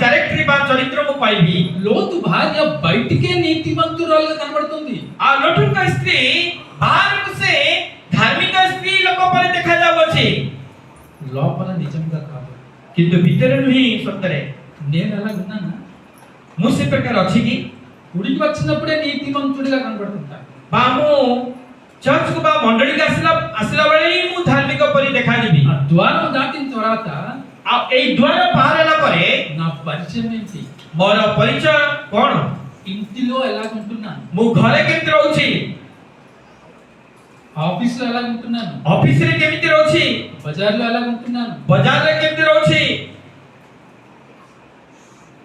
चरित्र बा चरित्र मु पाइबी లోతు భార్య బయటికే నీతిమంతురాలుగా కనబడుతుంది. आ लोटुन का स्त्री बाहर से धार्मिक स्त्री लोक पर देखा जावछि లోపల నిజంగా కాదు. किंतु भीतर नहीं सत्तरे నేను అలా ఉన్నానా? मुसे प्रकार अछि कि గుడికి వచ్చినప్పుడే నీతిమంతుడిగా కనబడుతుంటా. बामु चर्च को बा मंडली के आसला बेले ही मु धार्मिक परि देखा दिबी ఆ ద్వారం దాటిన తర్వాత आ ए द्वार पार होला परे నా పరిచయం ఏంటి? मोर परिचय कोन ఇంటిలో ఎలాగుంటున్నాను? मु घरे केमिति रहउछि ఆఫీస్లో ఎలాగుంటున్నాను? ऑफिस रे केमिति रहउछि బజార్లో ఎలాగుంటున్నాను? बाजार रे केमिति रहउछि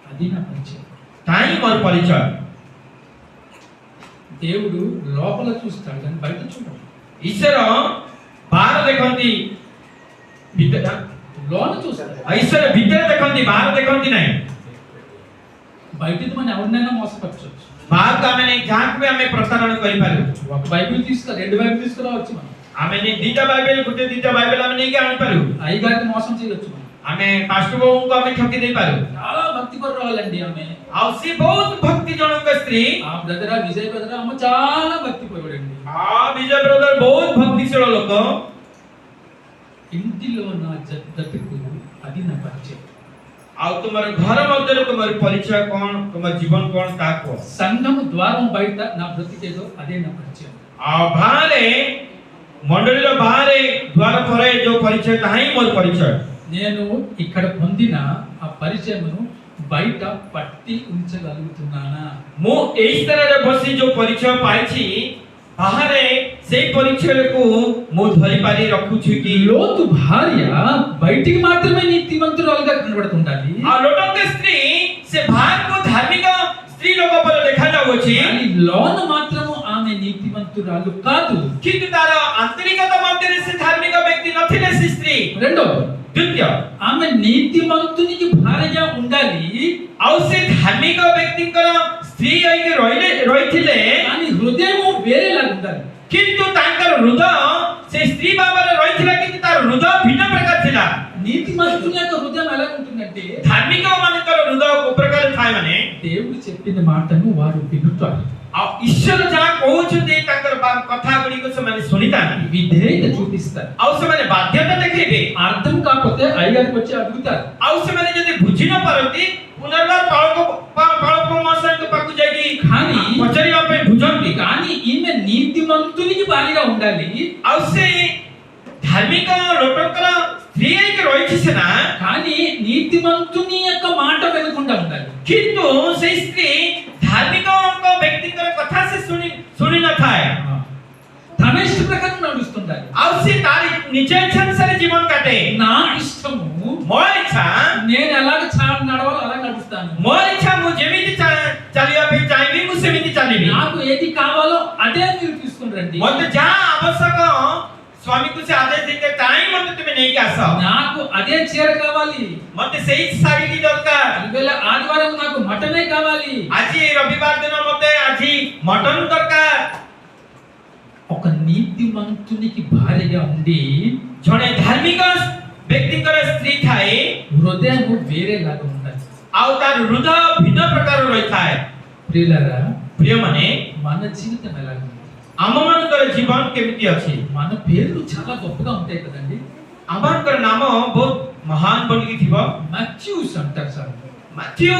అది నా పరిచయం. ताई मोर परिचय దేవుడు లోపల చూస్తాడు కానీ బయట చూడడు. ईश्वर बाहर देखंती भीतर లోన చూస్తాడు. ईश्वर भीतर देखंती बाहर देखंती नहीं బయటిది మనం ఎవరినైనా మోసపరచవచ్చు. बाहर का मैंने जहां पे हमें प्रसारण करि पारू ఒక బైబిల్ తీసుకురా, రెండు బైబిల్ తీసుకురావచ్చు మనం. हमें ने दीटा बाइबल गुटे दीटा बाइबल हमें नहीं के आनि पारू అయ్యగారికి మోసం చేయొచ్చు మనం. हमें पास्टर बाबू को हमें ठकी दे पारू చాలా భక్తి పరురాలండి ఆమె. आ सी बहुत भक्ति जनक स्त्री ఆ బ్రదరా విజయ్ బ్రదరా ఆమె చాలా భక్తి పరుడండి. आ विजय ब्रदर बहुत भक्तिशील लोक ఇంటిలో నా జగత్తుకు అది నా పరిచయం. आ तुम्हारे घर मध्य तुम्हारे परिचय कौन तुम्हारे जीवन कौन ता को సంఘము ద్వారం బయట నా బ్రతికేదో అదే నా పరిచయం. आ बाहरे मंडली रो बाहरे द्वार परे जो परिचय ताही मोर परिचय నేను ఇక్కడ పొందిన ఆ పరిచయమును బయట పట్టి ఉంచగలుగుతున్నానా? मु एई तरह रे बसी जो परिचय पाइछि बाहरे से परिचय को मु धरि पारी रखु छु कि లోతు భార్య బయటికి మాత్రమే నీతిమంతురాలుగా కనబడుతుండాలి. आ लोटंग स्त्री से बाहर को धार्मिक स्त्री लोग पर देखा जावो छि కానీ లోన మాత్రము ఆమె నీతిమంతురాలు కాదు. किंतु तार आंतरिकता मध्य से धार्मिक व्यक्ति नथिले से स्त्री రెండోది, द्वितीय ఆమె నీతిమంతునికి భార్యగా ఉండాలి. आउ से धार्मिक व्यक्ति कर स्त्री आइके रहिथिले కానీ హృదయము వేరేలా ఉండాలి. किंतु तांकर हृदय से स्त्री बाबा रहिथिला किंतु तार हृदय भिन्न प्रकार थिला నీతిమంతుని యొక్క హృదయం ఎలా ఉంటుందంటే धार्मिक मानकर हृदय को प्रकार थाय माने దేవుడు చెప్పిన మాటను వారు వినుతారు. आ ईश्वर जहा कहउछथि तांकर कथा गुडी को से सुनिता విధేయత చూపిస్తారు. आउ से बाध्यता देखैबे అర్థం కాకపోతే అయ్యగారికి వచ్చి అడుగుతారు. आउ से यदि बुझी न पारती पुनर्बार पाळको मासन के पाकु जाई కానీ पचरिया पे बुझन భారీగా ఉండాలి, ଆଉ ସେ ଧାର୍ମିକ ଲୋକଙ୍କର ସ୍ତ୍ରୀ ହେଇକି ରହିଛି ସିନା, కానీ నీతిమంతుని యొక్క మాట వినకుండా ఉండాలి. କିନ୍ତୁ ସେଇ ସ୍ତ୍ରୀ ଧାର୍ମିକଙ୍କ ବ୍ୟକ୍ତିଙ୍କର କଥା ସେ ଶୁଣି ନଥାଏ, తన ఇష్ట ప్రకారం నడుస్తుండాలి. ଆଉ ସେ ତାର ନିଜ ଇଚ୍ଛା ଅନୁସାରେ ଜୀବନ କାଟେ। నా ఇష్టము, ମୋ ଇଚ୍ଛା, నేను ఎలాగ నడవాలో అలా నడుస్తాను. ମୋ ଇଚ୍ଛା, ମୁଁ ଯେମିତି ଚାଲିବା ପାଇଁ ଚାହିଁବି ମୁଁ ସେମିତି ଚାଲିବି। నాకు ఏది కావాలో అదే మీరు తీసుకుని రండి. ମତେ ଯାହା ଆବଶ୍ୟକ ସ୍ୱାମୀକୁ ସେ ଆଦେଶ ଦେଇତେ ଚାହିଁ ମତେ ତୁମେ ନେଇକି ଆସ। నాకు అదే చీర కావాలి, ମତେ ସେଇ ଶାଢ଼ୀଟି ଦରକାର। ఇవాళ ఆదివారం నాకు మటనే కావాలి. ଆଜି ରବିବାର ଦିନ ମତେ ଆଜି ମଟନ ଦରକାର। ఒక నీతిమంతునికి భార్యగా ఉండి ଜଣେ ଧାର୍ମିକ ବ୍ୟକ୍ତିଙ୍କର ସ୍ତ୍ରୀ ଥାଏ, హృదయం వేరేలాగా ఉండాలి. ଆଉ ତାର ହୃଦୟ ଭିନ୍ନ ପ୍ରକାର ରହିଥାଏ। ప్రియులారా, ପ୍ରିୟମାନେ, మన జీవితం ఎలాగ ఉంది? ଆମମାନଙ୍କର ଜୀବନ କେମିତି ଅଛି? మన పేర్లు చాలా గొప్పగా ఉంటాయి కదండి. ଆମମାନଙ୍କର ନାମ ବହୁତ ମହାନ ବୋଲିକି ଥିବ। మత్యూస్ అంటారు సార్, ମାଥ୍ୟୁ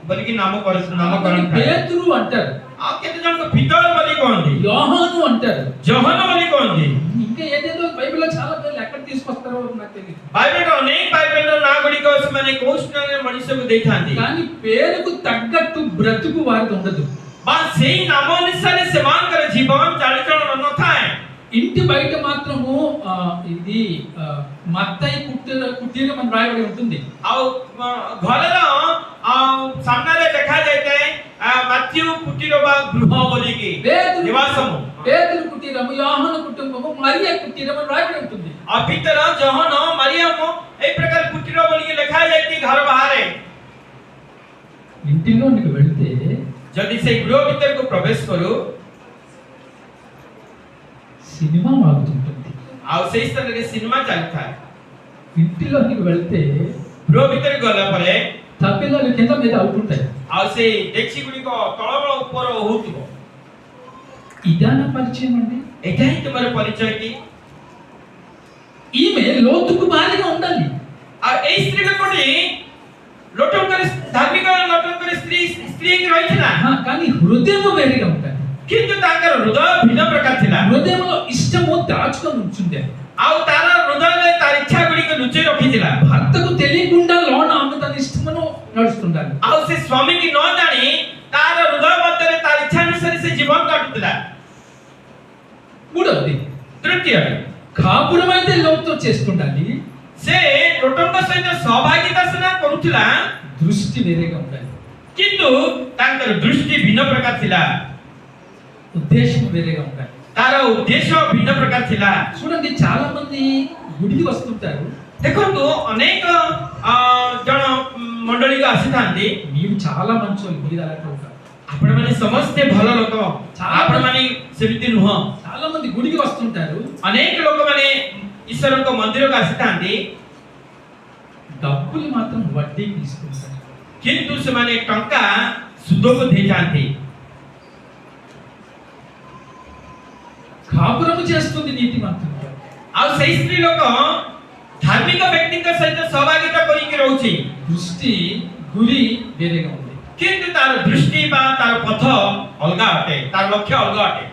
ବୋଲିକି ନାମକରଣ ଥାଏ। పేతురు అంటారు, ଆଉ କେତେ ଜଣଙ୍କ ପିତର ବୋଲି କହନ୍ତି, యోహాను అంటారు, ଜହନ ବୋଲି କହନ୍ତି। ఇంకా ఏదేదో బైబిల్లో చాలా పేర్లు ఎక్కడ తీసుకొస్తారో నాకు తెలియదు. ବାଇବେଲର ଅନେକ ବାଇବେଲର ନାଁ ଗୁଡ଼ିକ ସେମାନେ କୋଉ ସ୍ଥାନରେ ମଣିଷକୁ ଦେଇଥାନ୍ତି, కానీ పేరుకు తగ్గట్టు బ్రతుకు వారికి ఉండదు. ବା ସେଇ ନାମ ଅନୁସାରେ ସେମାନଙ୍କର ଜୀବନ ଚାଲିଚଳନ ନଥାଏ। ఇంటి బయట మాత్రము ఇది మత్తయి కుటీరం అని రాయబడి ఉంటుంది. ଆଉ ଘରର ସାମ୍ନାରେ ଦେଖାଯାଇଥାଏ ମାଥ୍ୟୁ କୁଟୀର ବା ଗୃହ ବୋଲିକି ନିବାସము। పేతురు కుటీరము, యోహాను కుటుంబము, మరియ కుటీరం అని రాయబడి ఉంటుంది. ଆଉ ପିତର, ଜହନ, ମାରିୟମ ଏଇ ପ୍ରକାର କୁଟୀର ବୋଲିକି ଲେଖାଯାଇଛି ଘର ବାହାରେ। ఇంటిలోనికి వెళ్తే ଯଦି ସେଇ ଗୃହ ଭିତରକୁ ପ୍ରବେଶ କରୁ, సినిమా మాగుతుంటుంది. ଆଉ ସେଇ ସ୍ଥାନରେ ସିନେମା ଚାଲିଥାଏ। ఇంటిలోనికి వెళ్తే ଗୃହ ଭିତରକୁ ଗଲା ପରେ తప్పిదాలు కింద మీద అవుతుంటాయి. ଆଉ ସେଇ ଡେକ୍ଚି ଗୁଡ଼ିକ ତଳ ଉପର ହଉଥିବ। ఇదాన పరిచయం అండి. ଏଇଟା ହିଁ ତୁମର ପରିଚୟ କି? ఈమె లోతుకు భారీగా ఉండాలి. ଆଉ ଏଇ ସ୍ତ୍ରୀ ଲୋକଟି లోటంకర ଧାର୍ମିକ లోଟంకର ସ୍ତ୍ରୀ ହେଇକି ରହିଥିଲା, కానీ హృదయం వేరేగా ఉండాలి. କିନ୍ତୁ ତାଙ୍କର ହୃଦୟ ଭିନ୍ନ ପ୍ରକାର ଥିଲା। హృదయంలో ఇష్టము దాచుకొని ఉంచుండే. ଆଉ ତାର ହୃଦୟରେ ତାର ଇଚ୍ଛା ଗୁଡ଼ିକ ଲୁଚେଇ ରଖିଥିଲା। భర్తకు తెలియకుండా లోన ఆమె తన ఇష్టమును నడుస్తుండాలి. ଆଉ ସେ ସ୍ୱାମୀକି ନ ଜାଣି ତାର ହୃଦୟ ମଧ୍ୟରେ ତାର ଇଚ୍ଛା ଅନୁସାରେ ସେ ଜୀବନ କାଟୁଥିଲା। మూడవది, ତୃତୀୟରେ, కాపురం అయితే లోతుతో చేస్తుండాలి. ସେ ଲୋଟଙ୍କ ସହିତ ସହଭାଗିତା ସିନା କରୁଥିଲା, దృష్టి వేరేగా ఉండాలి. କିନ୍ତୁ ତାଙ୍କର ଦୃଷ୍ଟି ଭିନ୍ନ ପ୍ରକାର ଥିଲା, ఉద్దేశం వేరేగా ఉండాలి. ତାର ଉଦ୍ଦେଶ୍ୟ ଭିନ୍ନ ପ୍ରକାର ଥିଲା। చూడండి, చాలా మంది గుడికి వస్తుంటారు. ଦେଖନ୍ତୁ, ଅନେକ ଜଣ ମଣ୍ଡଳୀକୁ ଆସିଥାନ୍ତି। మీరు చాలా మంచోళ్ళు, గుడి అలాంటి ଆପଣମାନେ ସମସ୍ତେ ଭଲ ଲୋକ, ଆପଣମାନେ ସେମିତି ନୁହଁ। చాలా మంది గుడికి వస్తుంటారు. ଅନେକ ଲୋକମାନେ ଈଶ୍ୱରଙ୍କ ମନ୍ଦିରକୁ ଆସିଥାନ୍ତି, డబ్బులు మాత్రం వడ్డీకి తీసుకుంటారు. କିନ୍ତୁ ସେମାନେ ଟଙ୍କା ସୁଧକୁ ଦେଇଥାନ୍ତି। కాపురము చేస్తుంది నీతిమంతుడు. ଆଉ ସେଇ ସ୍ତ୍ରୀ ଲୋକ ଧାର୍ମିକ ବ୍ୟକ୍ତିଙ୍କ ସହିତ ସହଭାଗିତା କରିକି ରହୁଛି, దృష్టి గురి వేరేగా ఉంది. କିନ୍ତୁ ତାର ଦୃଷ୍ଟି ବା ତାର ପଥ ଅଲଗା ଅଟେ, ତାର ଲକ୍ଷ୍ୟ ଅଲଗା ଅଟେ।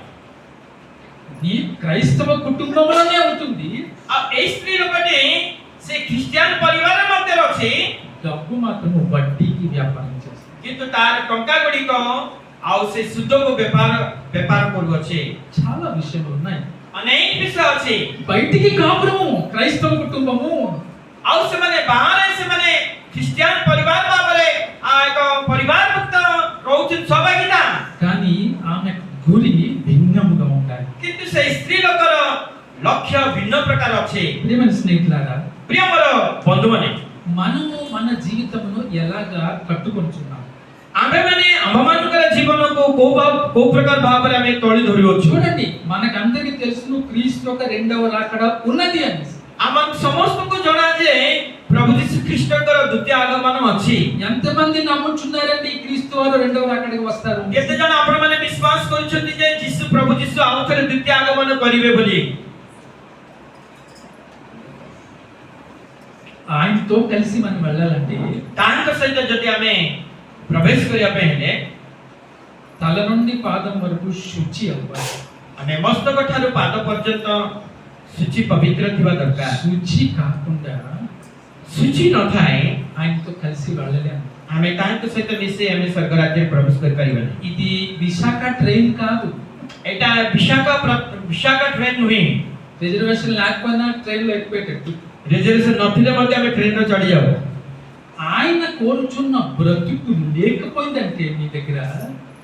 నీ క్రైస్తవ కుటుంబంలోనే ఉంటుంది. ଆଉ ଏଇ ସ୍ତ୍ରୀ ଲୋକଟି ସେ ଖ୍ରୀଷ୍ଟିଆନ ପରିବାର ମଧ୍ୟରେ ଅଛି, డబ్బు మాత్రం వడ్డీకి వ్యాపారం చేస్తుంది. କିନ୍ତୁ ତାର ଟଙ୍କା ଗୁଡ଼ିକ ଆଉ ସେ ସୁଧକୁ ବେପାର କରୁଅଛି। చాలా విషయాలు ఉన్నాయి. ଅନେକ ବିଷୟ ଅଛି। బయటికి కాపురము క్రైస్తవ కుటుంబము, ଆଉ ସେମାନେ ବାହାରେ ସେମାନେ ଖ୍ରୀଷ୍ଟିଆନ ପରିବାର ଭାବରେ ଏକ ପରିବାର ମୁକ୍ତ ରହୁଛନ୍ତି ସହଭାଗିତା, కానీ ఆమె గురి భిన్నముగా ఉండాలి. କିନ୍ତୁ ସେଇ ସ୍ତ୍ରୀ ଲୋକର ଲକ୍ଷ୍ୟ ଭିନ୍ନ ପ୍ରକାର ଅଛି। ప్రియమైన స్నేహితులారా, ପ୍ରିୟ ମୋର ବନ୍ଧୁମାନେ, మనము మన జీవితమును ఎలాగా కట్టుకొంచున్నాం? ଆମେମାନେ ଆମମାନଙ୍କର ଜୀବନକୁ କୋଉ ପ୍ରକାର ଭାବରେ ଆମେ ତଳି ଧରୁଅଛୁ? చూడండి, మనకందరికీ తెలుసును క్రీస్తు యొక్క రెండవ రాకడ ఉన్నది అని. ଆମ ସମସ୍ତଙ୍କୁ ଜଣା ଯେ ପ୍ରଭୁ ଯୀଶୁ ଖ୍ରୀଷ୍ଟଙ୍କର ଦ୍ୱିତୀୟ ଆଗମନ ଅଛି। ఎంతమంది నమ్ముచున్నారండి క్రీస్తు వారు రెండవ రాకడకి వస్తారు? କେତେ ଜଣ ଆପଣମାନେ ବିଶ୍ୱାସ କରୁଛନ୍ତି ଯେ ପ୍ରଭୁ ଯୀଶୁ ଆଉ ଥରେ ଦ୍ୱିତୀୟ ଆଗମନ କରିବେ ବୋଲି? ఆయనతో కలిసి మనం వెళ్ళాలంటే ତାଙ୍କ ସହିତ ଯଦି ଆମେ ପ୍ରବେଶ କରିବା ପାଇଁ ହେଲେ తల నుండి పాదం వరకు శుచి అవ్వాలి. ଆମେ ମସ୍ତକ ଠାରୁ ପାଦ ପର୍ଯ୍ୟନ୍ତ ଶୁଚି ପବିତ୍ର ଥିବା ଦରକାର। శుచి కాకుండా ଶୁଚି ନଥାଏ ఆయనతో కలిసి వెళ్ళలేము. ଆମେ ତାଙ୍କ ସହିତ ମିଶି ଆମେ ସ୍ୱର୍ଗ ରାଜ୍ୟରେ ପ୍ରବେଶ କରିପାରିବାନି। ఇది విశాఖ ట్రైన్ కాదు. ଏଇଟା ବିଶାଖା ଟ୍ରେନ୍ ନୁହେଁ। రిజర్వేషన్ లేకపోయినా ట్రైన్ లో ఎక్కిపెట్టట్టు. ରିଜର୍ଭେସନ ନଥିଲେ ମଧ୍ୟ ଆମେ ଟ୍ରେନରେ ଚଢି ଯାଉ। ఆయన కోరుచున్న బ్రతుకు లేకపోయిందంటే మీ దగ్గర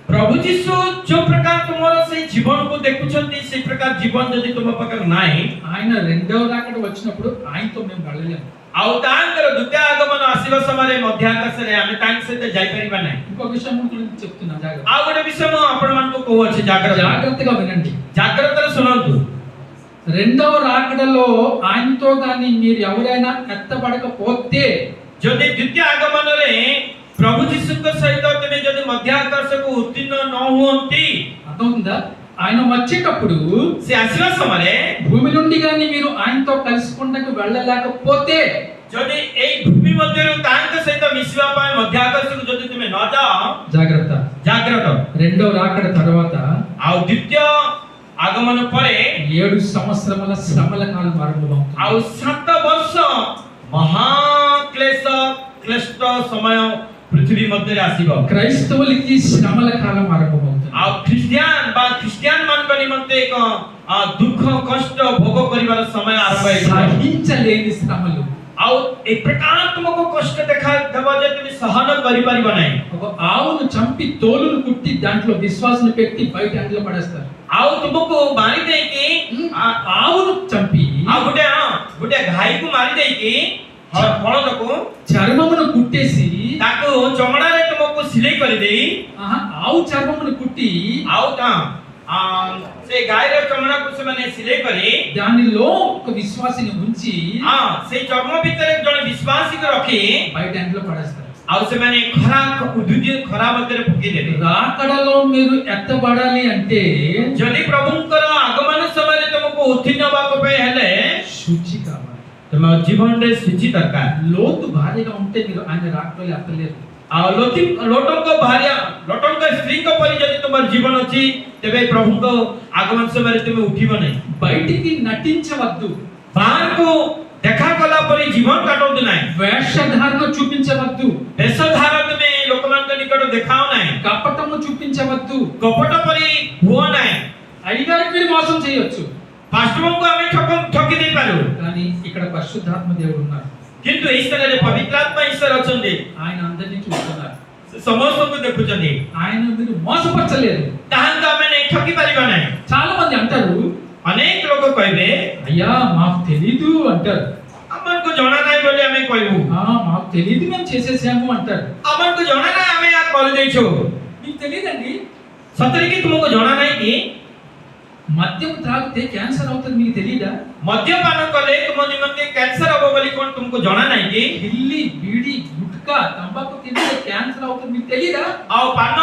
ପ୍ରଭୁ ଯୀଶୁ ଯୋଉ ପ୍ରକାର ତୁମର ସେଇ ଜୀବନକୁ ଦେଖୁଛନ୍ତି ସେଇ ପ୍ରକାର ଜୀବନ ଯଦି ତୁମ ପାଖରେ ନାହିଁ, ఆయన రెండవ రాకడ వచ్చినప్పుడు ఆయనతో మేము వెళ్ళలేము. ଆଉ ତାଙ୍କର ଦ୍ୱିତୀୟ ଆଗମନ ଆସିବା ସମୟରେ ମଧ୍ୟ ଆକାଶରେ ଆମେ ତାଙ୍କ ସହିତ ଯାଇପାରିବା ନାହିଁ। ఇంకొక విషయం గురించి చెప్తున్నా, జాగ్రత్త. ଆଉ ଗୋଟେ ବିଷୟ ମୁଁ ଆପଣମାନଙ୍କୁ କହୁଅଛି, జాగ్రత్తగా వినండి. ଜାଗ୍ରତରେ ଶୁଣନ୍ତୁ। రెండవ రాకడలో ఆయనతో గాని మీరు ఎవరైనా ఎత్తబడకపోతే, ଯଦି ଦ୍ୱିତୀୟ ଆଗମନରେ ପ୍ରଭୁ ଯୀଶୁଙ୍କ ସହିତ ତୁମେ ଯଦି ମଧ୍ୟ ଆକାଶକୁ ଉତ୍ତୀର୍ଣ୍ଣ ନ ହୁଅନ୍ତି, అర్థమవుతుందా? ఆయన వచ్చేటప్పుడు ସେ ଆସିବା ସମୟରେ భూమి నుండి గాని మీరు ఆయనతో కలుసుకుంటకు వెళ్ళలేకపోతే, ଯଦି ଏଇ ଭୂମି ମଧ୍ୟରୁ ତାଙ୍କ ସହିତ ମିଶିବା ପାଇଁ ମଧ୍ୟ ଆକାଶକୁ ଯଦି ତୁମେ ନ ଯାଅ, జాగ్రత్త. ଜାଗ୍ରତ। రెండవ రాకడ తర్వాత ଆଉ ଦ୍ୱିତୀୟ ଆଗମନ ପରେ 7 సంవత్సరముల శ్రమల కాలం ఆరంభమవుతుంది. ଆଉ 7 ବର୍ଷ ମହାକ୍ଲେଶ କ୍ଲିଷ୍ଟ ସମୟ ପୃଥିବୀ ମଧ୍ୟରେ ଆସିବ। క్రైస్తవులకి శ్రమల కాలం ఆరంభమవుతుంది. ଆଉ ଖ୍ରୀଷ୍ଟିଆନ ମାନଙ୍କ ନିମନ୍ତେ ଏକ ଦୁଃଖ କଷ୍ଟ ଭୋଗ କରିବାର ସମୟ ଆରମ୍ଭ ହେଇଯିବ। సహించలేని శ్రమలు. ଆଉ ଏ ପ୍ରକାର ତୁମକୁ କଷ୍ଟ ଦେଖାଦେବ ଯେ ତୁମେ ସହନ କରିପାରିବ ନାହିଁ। ఒక ఆవును చంపి తోలును కుట్టి దాంట్లో విశ్వాసం పెట్టి బయట అందులో పడేస్తారు. ଆଉ ତୁମକୁ ମାରି ଦେଇକି ఆవును చంపి ଆଉ ଗୋଟେ ଗାଈକୁ ମାରି ଦେଇକି ବଳଦକୁ చర్మమును కుట్టేసి ତାକୁ ଚମଡ଼ାରେ ତୁମକୁ ସିଲେଇ କରିଦେଇ, ఆవు చర్మమును కుట్టి ଆଉ ସେ ଗାଈର ଚମଡ଼ାକୁ ସେମାନେ ସିଲେଇ କରି దానిలో ఒక విశ్వాసిని ఉంచి ସେଇ ଚର୍ମ ଭିତରେ ଜଣେ ବିଶ୍ୱାସୀକୁ ରଖି బయట అందులో పడేస్తారు. ଆଉ ସେମାନେ ଖରା ମଧ୍ୟରେ ପକେଇଦେବେ। రాకడలో మీరు ఎత్తబడాలి అంటే ଯଦି ପ୍ରଭୁଙ୍କର ଆଗମନ ସମୟରେ ତୁମକୁ ଉତ୍ତୀର୍ଣ୍ଣ ହେବାକୁ ପାଇଁ ହେଲେ శుచి కావాలి. ତୁମ ଜୀବନରେ ଶୁଚି ଦରକାର। లోతు భార్యగా ఉంటే మీరు ఆయన రాకడలో ఎత్తలేరు. ଆଉ ଲୋଟଙ୍କ ସ୍ତ୍ରୀଙ୍କ ପରି ଯଦି ତୁମର ଜୀବନ ଅଛି, ତେବେ ପ୍ରଭୁଙ୍କ ଆଗମନ ସମୟରେ ତୁମେ ଉଠିବ ନାହିଁ। బయటికి నటించవద్దు. ବାହାରକୁ ଦେଖା କଲା ପରି ଜୀବନ କାଟନ୍ତୁ ନାହିଁ। వేషధారణ చూపించవద్దు. ବେଶଧାର ତୁମେ ଲୋକମାନଙ୍କ ନିକଟ ଦେଖାଅ ନାହିଁ। కపటము చూపించవద్దు. କପଟ ପରି ହୁଅ ନାହିଁ। అయ్యగారికి మీరు మోసం చేయొచ్చు, ପାଷ୍ଟରଙ୍କୁ ଆମେ ଠକି ଦେଇପାରୁ, కానీ ఇక్కడ పరిశుద్ధాత్మ దేవుడు ఉన్నారు. କିନ୍ତୁ ଏହି ସ୍ଥାନରେ ପବିତ୍ରାତ୍ମା ଈଶ୍ୱର ଅଛନ୍ତି। ఆయన అందరినీ చూస్తున్నారు. ସେ ସମସ୍ତଙ୍କୁ ଦେଖୁଛନ୍ତି। ఆయన మీరు మోసపరచలేరు. ତାହାଙ୍କୁ ଆମେ ନେଇ ଠକି ପାରିବା ନାହିଁ। చాలా మంది అంటారు, ଅନେକ ଲୋକ କହିବେ అయ్యా మాకు తెలీదు అంటారు. ଆମକୁ ଜଣା ନାହିଁ ବୋଲି ଆମେ କହିବୁ। మాకు తెలీదు మేము చేసేసాము అంటారు. ଆମକୁ ଜଣା ନାହିଁ ଆମେ ଏହା କରିଦେଇଛୁ। మీకు తెలియదండి, ସତରେ କି ତୁମକୁ ଜଣା ନାହିଁ କି మద్యం త్రాగితే క్యాన్సర్ అవుతుంది, మీకు తెలియదా? ମଦ୍ୟପାନ କଲେ ତୁମ ନିମନ୍ତେ କ୍ୟାନ୍ସର ହବ ବୋଲି କଣ ତୁମକୁ ଜଣା ନାହିଁ କି? ఢిల్లీ బీడి గుట్కా తంబాకు తింటే క్యాన్సర్ అవుతుంది, మీకు తెలియదా? ଆଉ ପାନ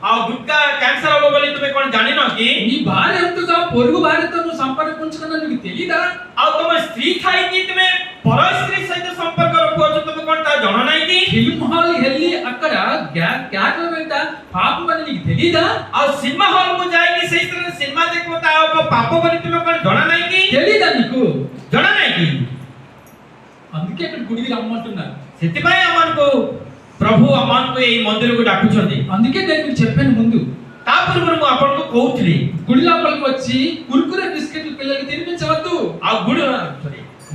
ଆଉ ଗୁଟ୍କା କ୍ୟାନ୍ସର ହବ ବୋଲି ତୁମେ କଣ ଜାଣିନ କି? నీ భార్య ఎంతగా పొరుగు భార్యతో నువ్వు సంపర్కం ఉంచుకున్నా నీకు తెలియదా? ଆଉ ତମ ସ୍ତ୍ରୀ ଥାଇକି ତୁମେ ପର ସ୍ତ୍ରୀ ସହିତ ସମ୍ପର୍କ ରଖୁଅଛ, ତୁମକୁ କଣ ତା ଜଣା ନାହିଁ କି? ఫిల్మ్ హాల్ వెళ్ళి అక్కడ క్యాట్ల వెంట పాపం అని నీకు తెలియదా? ଆଉ ସିନେମା ହଲ୍ କୁ ଯାଇକି ସେଇ ସ୍ତ୍ରୀ ସିନେମା ଦେଖିବ ତା ପାପ ବୋଲି ତୁମେ କଣ ଜଣା ନାହିଁ କି? తెలీదా నీకు? ଜଣା ନାହିଁ କି? అందుకే ఇక్కడ గుడికి రమ్మంటున్నారు. ସେଥିପାଇଁ ଆମମାନଙ୍କୁ ପ୍ରଭୁ ଆମମାନଙ୍କୁ ଏଇ ମନ୍ଦିରକୁ ଡାକୁଛନ୍ତି। అందుకే నేను మీకు చెప్పాను ముందు, ତା ପୂର୍ବରୁ ମୁଁ ଆପଣଙ୍କୁ କହୁଥିଲି గుడి లోపలికి వచ్చి కుర్కురే బిస్కెట్లు పిల్లలకి తినిపించవద్దు. ଆଉ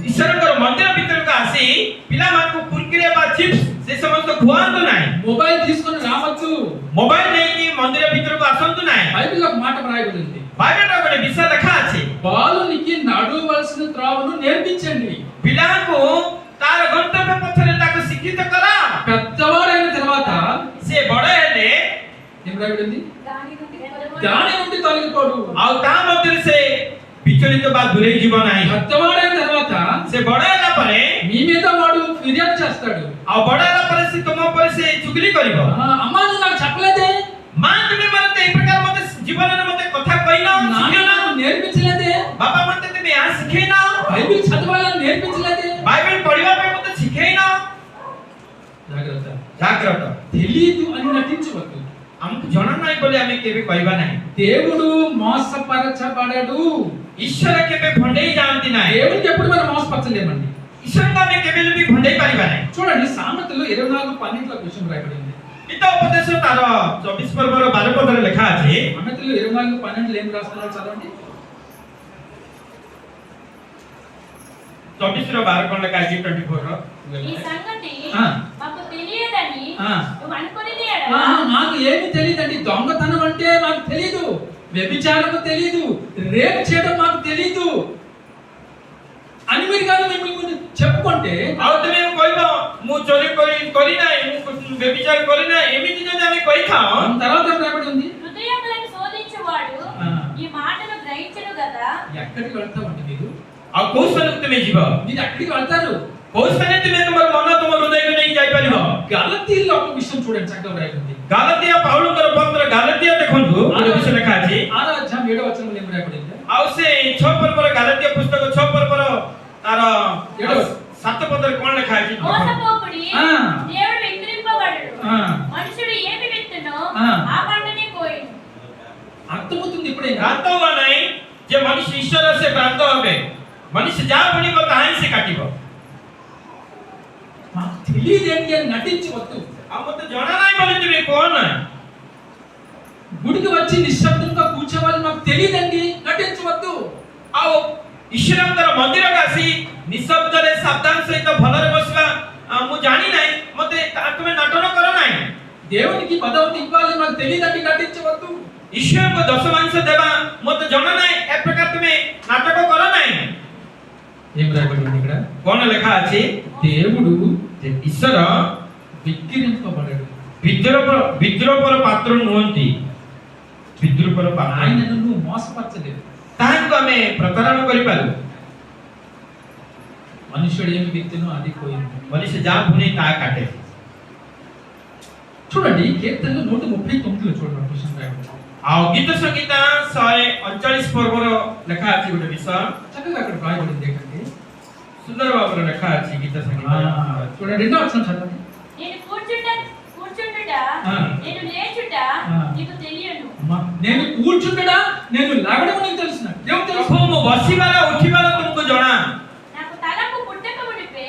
ଈଶ୍ୱରଙ୍କର ମନ୍ଦିର ଭିତରକୁ ଆସି ପିଲାମାନଙ୍କୁ କୁରକୁରେ ବା ଚିପ୍ସ ସେ ସମସ୍ତ ଖୁଆନ୍ତୁ ନାହିଁ। మొబైల్ తీసుకొని రావద్దు. ମୋବାଇଲ ନେଇକି ମନ୍ଦିର ଭିତରକୁ ଆସନ୍ତୁ ନାହିଁ। బైబిల్లో ఒక మాట రాయబడింది, ବାଇବେଲରେ ଗୋଟେ ବିଷୟ ଲେଖା ଅଛି, బాలునికి నడవవలసిన త్రోవను నేర్పించండి. ପିଲାଙ୍କୁ ତାର ଗନ୍ତବ୍ୟ ପଥରେ ତାକୁ ଶିକ୍ଷିତ କର। పెద్దవాడైన తర్వాత ସେ ବଡ଼ ହେଲେ ఏం రాయబడింది? దాని నుండి దాని నుండి తొలగిపోడు. ଆଉ ତା ମଧ୍ୟରେ ସେ ବିଚଳିତ ବା ଦୂରେଇ ଯିବ ନାହିଁ। పెద్దవాడైన తర్వాత ସେ ବଡ଼ ହେଲା ପରେ మీ మీద వాడు ఫిర్యాదు చేస్తాడు. ଆଉ ବଡ଼ ହେଲା ପରେ ସେ ତୁମ ଉପରେ ସେ ଚୁଗଲି କରିବ। అమ్మా నువ్వు నాకు చెప్పలేదే, ମା ତୁମେ ମୋତେ ଏ ପ୍ରକାର ମୋତେ ଜୀବନରେ ମୋତେ କଥା କହିନ, ଶିଖେଇନ, నాకు నేర్పించలేదే, ବାପା ମୋତେ ତୁମେ ଏହା ଶିଖେଇନ, బైబిల్ చదవాలని నేర్పించలేదే. ବାଇବେଲ ପଢିବା ପାଇଁ ମୋତେ ଶିଖେଇନ। జాగ్రత్త. జాగ్రత్త। తెలీదు అని నటించవద్దు. ଆମକୁ ଜଣା ନାହିଁ ବୋଲି ଆମେ କେବେ କହିବା ନାହିଁ। దేవుడు మోసపరచబడడు. ଈଶ୍ୱର କେବେ ଭଣ୍ଡେଇ ଯାଆନ୍ତି ନାହିଁ। దేవుడికి ఎప్పుడు మనం మోసపరచలేమండి. ଈଶ୍ୱରଙ୍କୁ ଆମେ କେବେ ବି ଭଣ୍ଡେଇ ପାରିବା ନାହିଁ। చూడండి సామెతలు 24:12 విషయం రాయబడింది. ଗୀତ ଉପଦେଶ ତାର 24 ପର୍ବର 12 ପଦରେ ଲେଖା ଅଛି। సామెతలు 24:12 ఏం రాస్తున్నారో చదవండి. 24 ର 12 କଣ ଲେଖା ଅଛି? 24 ର ఈ సంగతి ఆ. మాకు తెలియదని ఆ. నువ్వు అనుకునేది మాకు ఏమి తెలియదండి. దొంగతనం అంటే మాకు తెలియదు, వ్యభిచారము తెలియదు, రేపు చేయడం మాకు తెలియదు అని మీరు కానీ మిమ్మల్ని చెప్పుకుంటే ଆଉ ତୁମେ କହିବ ମୁଁ ଚୋରି କରି ନାହିଁ, ମୁଁ ବ୍ୟଭିଚାର କରି ନାହିଁ, ଏମିତି ଯଦି ଆମେ କହିଥାଉ తర్వాత ఏం రాబడి ఉంది? హృదయములను శోధించువాడు ఆ. ఈ మాటను గ్రహించడు కదా. ఎక్కడికి వెళ్తామండి మీరు? ଆଉ କୋଉ ସ୍ଥାନକୁ ତୁମେ ଯିବ? మీరు ఎక్కడికి వెళ్తారు? କୋଉ ସ୍ଥାନରେ ତୁମେ ତୁମର ମନ ତୁମ ହୃଦୟକୁ ନେଇକି ଯାଇପାରିବ? గలతీల్లో ఒక విషయం చూడండి, చక్కగా రాయబడింది. ଗାଲାତିଆ ପାଉଲଙ୍କର ପତ୍ର ଗାଲାତିଆ ଦେଖନ୍ତୁ ଗୋଟେ ବିଷୟ ଲେଖା ଅଛି। 6వ అధ్యాయం 7వ వచనంలో ఏం రాయబడింది? ଆଉ ସେ 6 ପର୍ବର ଗାଲାତିଆ ପୁସ୍ତକ 6 ପର୍ବର ତାର ఏడవ 7 ପଦରେ କଣ ଲେଖା ଅଛି? మోసపోకుడి ఆ. దేవుడు వెక్కిరింపబడడు. ఆ. మనుషుడు ఏమి విత్తునో ఆ. ఆ పంటనే కోయును. అర్థమవుతుంది ఇప్పుడే. ଭ୍ରାନ୍ତ ହୁଅ ନାହିଁ ଯେ ମନୁଷ୍ୟ ଈଶ୍ୱର ସେ ଭ୍ରାନ୍ତ ହେବେ। ମନୁଷ୍ୟ ଯାହା ବୁଣିବ ତାହା ହିଁ ସେ କାଟିବ। మాకు తెలియదేంటి అని నటించవద్దు. ଆଉ ମତେ ଜଣା ନାହିଁ ବୋଲି ତୁମେ କୁହ ନାହିଁ। గుడికి వచ్చి నిశ్శబ్దంగా కూర్చోవాలి మాకు తెలియదండి నటించవద్దు. ଆଉ ଈଶ୍ୱରଙ୍କର ମନ୍ଦିରକୁ ଆସି ନିଶବ୍ଦରେ ସାବଧାନ ସହିତ ଭଲରେ ବସିବା ମୁଁ ଜାଣି ନାହିଁ, ମତେ ତୁମେ ନାଟକ କର ନାହିଁ। దేవునికి పదవి ఇవ్వాలి మాకు తెలియదండి నటించవద్దు. ଈଶ୍ୱରଙ୍କୁ ଦଶମାଂଶ ଦେବା ମତେ ଜଣା ନାହିଁ, ଏ ପ୍ରକାର ତୁମେ ନାଟକ କର ନାହିଁ। ఏం రాయబడి ఉంది ఇక్కడ? କଣ ଲେଖା ଅଛି? దేవుడు ଯେ ଈଶ୍ୱର విక్కిరింపబడడు. ବିଦ୍ରୋହର ପାତ୍ର ନୁହନ୍ତି। ବିଦ୍ରୋହର ପାତ୍ର ఆయనను నువ్వు మోసపరచలేవు. ତାହାକୁ ଆମେ ପ୍ରତାରణ କରିପାରୁ। మనుషుడు ఏమి విత్తునో అది పోయింది. ମନୁଷ୍ୟ ଯାହା ବୁଣେ ତାହା କାଟେ। చూడండి కీర్తనలు 139లో చూడండి విషయం రాయబడింది. ଆଉ ଗୀତ ସଂଗୀତା 139 ପର୍ବର ଲେଖା ଅଛି ଗୋଟେ ବିଷୟ। చక్కగా అక్కడ రాయబడింది ఏంటంటే ସୁନ୍ଦର ଭାବରେ ଲେଖା ଅଛି ଗୀତ ସଂଗୀତା। చూడండి 2వ వచనం చదవండి. నేను కూర్చుండుట ఆ. నేను లేచుట ఆ. నీకు తెలియను. అమ్మా, నేను కూర్చుంటడా నేను లాగడం నీకు తెలుసు. ఏం తెలుసు? ପ୍ରଭୁ ମୁଁ ବସିବାର ଉଠିବାର ତୁମକୁ ଜଣା। నాకు తలంపు పుట్టక మునిపే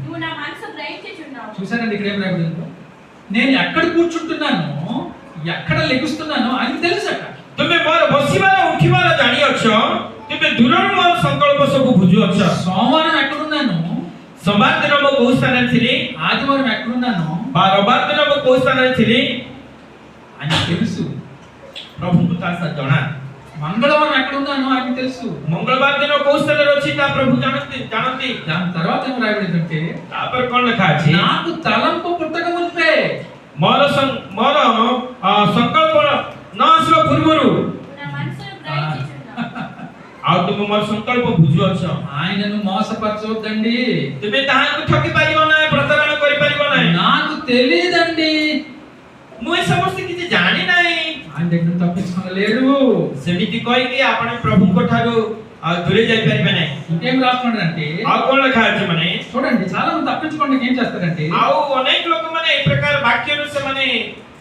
నువ్వు నా మనసు గ్రహించుచున్నావు. చూసారండి ఇక్కడ ఏం రాయబడిందో? నేను ఎక్కడ కూర్చుంటున్నానో ఎక్కడ లెగుస్తున్నానో ఆయనకు తెలుసట. ତୁମେ ମୋର ବସିବାର ଉଠିବାର ଜାଣିଅଛ, ତୁମେ ଦୂରରୁ ମୋର ସଂକଳ୍ପ ସବୁ ବୁଝୁଅଛ। సోమవారం ఎక్కడున్నాను, ସୋମବାର ଦିନ ମୁଁ କୋଉ ସ୍ଥାନରେ ଥିଲି, ఆదివారం ఎక్కడున్నాను ବା ରବିବାର ଦିନ ମୁଁ କୋଉ ସ୍ଥାନରେ ଥିଲି, ఆయన తెలుసు. ପ୍ରଭୁଙ୍କୁ ତାହା ଜଣା। మంగళవారం ఎక్కడున్నానో ఆయనకు తెలుసు. ମଙ୍ଗଳବାର ଦିନ କୋଉ ସ୍ଥାନରେ ଅଛି ତା ପ୍ରଭୁ ଜାଣନ୍ତି। దాని తర్వాత ఏం రాయబడిందంటే ତାପରେ କଣ ଲେଖା ଅଛି? నాకు తలంపు పుట్టక మునిపే ମୋର ସଂକଳ୍ପ ନ ଆସିବା ପୂର୍ବରୁ నువ్వు నా మనసును గ్రహించుచున్నావు. ଆଉ ତୁମେ ମୋର ସଂକଳ୍ପ ବୁଝୁଅଛ। ఆయనను మోసపరచవద్దండి. ତୁମେ ତାହାକୁ ଠକି ପାରିବ ନାହିଁ, ପ୍ରତାରణ କରିପାରିବ ନାହିଁ। నాకు తెలియదండి. ମୁଁ ଏ ସମସ୍ତ କିଛି ଜାଣି ନାହିଁ, ఆయన దగ్గర తప్పించుకోలేరు. ସେମିତି କହିକି ଆପଣ ପ୍ରଭୁଙ୍କ ଠାରୁ ଦୂରେଇ ଯାଇପାରିବେ ନାହିଁ। ఇంకేం రాస్తున్నాడంటే ଆଉ କଣ ଲେଖା ଅଛି ମାନେ? చూడండి చాలా మంది తప్పించుకోండి ఏం చేస్తారంటే ଆଉ ଅନେକ ଲୋକମାନେ ଏ ପ୍ରକାର ବାକ୍ୟରୁ ସେମାନେ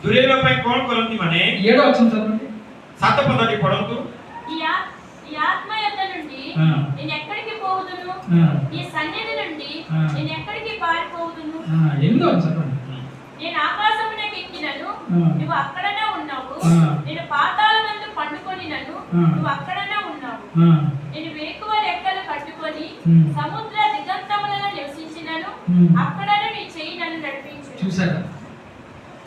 ଦୂରେଇବା ପାଇଁ କଣ କରନ୍ତି ମାନେ? 7వ వచనం చదవండి. 7 పదଟି ପଢନ୍ତୁ। ఈ ఆత్మ యొద్ద నుండి ఆ. నేను ఎక్కడికి పోవుదును? ఆ, ఈ సన్నిధి నుండి ఆ. నేను ఎక్కడికి పారిపోవుదును? 8వ వచనం చదవండి. నేను ఆకాశమునకు ఎక్కినను ఆ. నువ్వు అక్కడనే ఉన్నావు. ఆ. నేను పాతాళమందు పండుకొనినను ఆ. నువ్వు అక్కడనే ఉన్నావు. ఆ, నేను వేకువ రెక్కలు కట్టుకొని ఉమ్. సముద్ర దిగంతములలో నివసించినను ఉమ్. అక్కడనే నీ చెయ్యి నన్ను నడిపించు. చూసారా?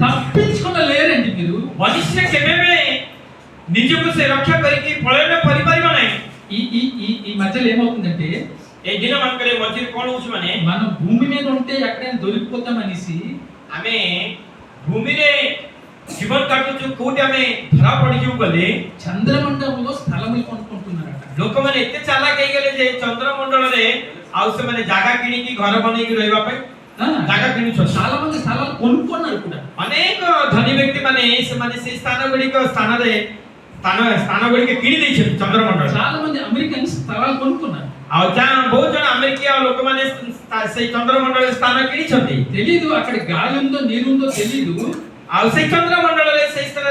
తప్పించుకోలేరండి మీరు. ମନୁଷ୍ୟ କେବେ ବି ନିଜକୁ ସେ ରକ୍ଷା କରିକି ପଳାୟନ କରିପାରିବ ନାହିଁ। ఈ ఈ ఈ ఈ మధ్యలో ఏమవుతుందంటే ଏଇ ଦିନ ମାନଙ୍କରେ ମଝିରେ କଣ ହଉଛି ମାନେ మనం భూమి మీద ఉంటే ఎక్కడైనా దొరికిపోతాం అనేసి ଆମେ ଭୂମିରେ ଜୀବନ କାଟୁଛୁ, କୋଉଠି ଆମେ ଧରା ପଡିଯିବୁ ବୋଲି చంద్రమండలంలో స్థలములు కొనుక్కుంటున్నారట. ଲୋକମାନେ ଏତେ ଚାଲାକ ହେଇଗଲେ ଯେ ଚନ୍ଦ୍ରମଣ୍ଡଳରେ ଆଉ ସେମାନେ ଜାଗା କିଣିକି ଘର ବନେଇକି ରହିବା ପାଇଁ ఆ, ଜାଗା କିଣୁଛନ୍ତି। చాలా మంది స్థలాలు కొనుక్కున్నారు కూడా. ଅନେକ ଧନୀ ବ୍ୟକ୍ତି ମାନେ ସେମାନେ ସେଇ ସ୍ଥାନ ଗୁଡ଼ିକ କିଣି ଦେଇଛନ୍ତି ଚନ୍ଦ୍ରମଣ୍ଡଳ। చాలా మంది అమెరికన్స్ స్థలాలు కొనుక్కున్నారు. ଆଉ ଯାହା ବହୁତ ଜଣ ଆମେରିକୀୟ ଲୋକମାନେ ସେଇ ଚନ୍ଦ୍ରମଣ୍ଡଳରେ ସ୍ଥାନ କିଣିଛନ୍ତି। తెలీదు అక్కడ గాలి ఉందో నీరు ఉందో తెలీదు. ଆଉ ସେଇ ଚନ୍ଦ୍ରମଣ୍ଡଳରେ ସେଇ ସ୍ଥାନ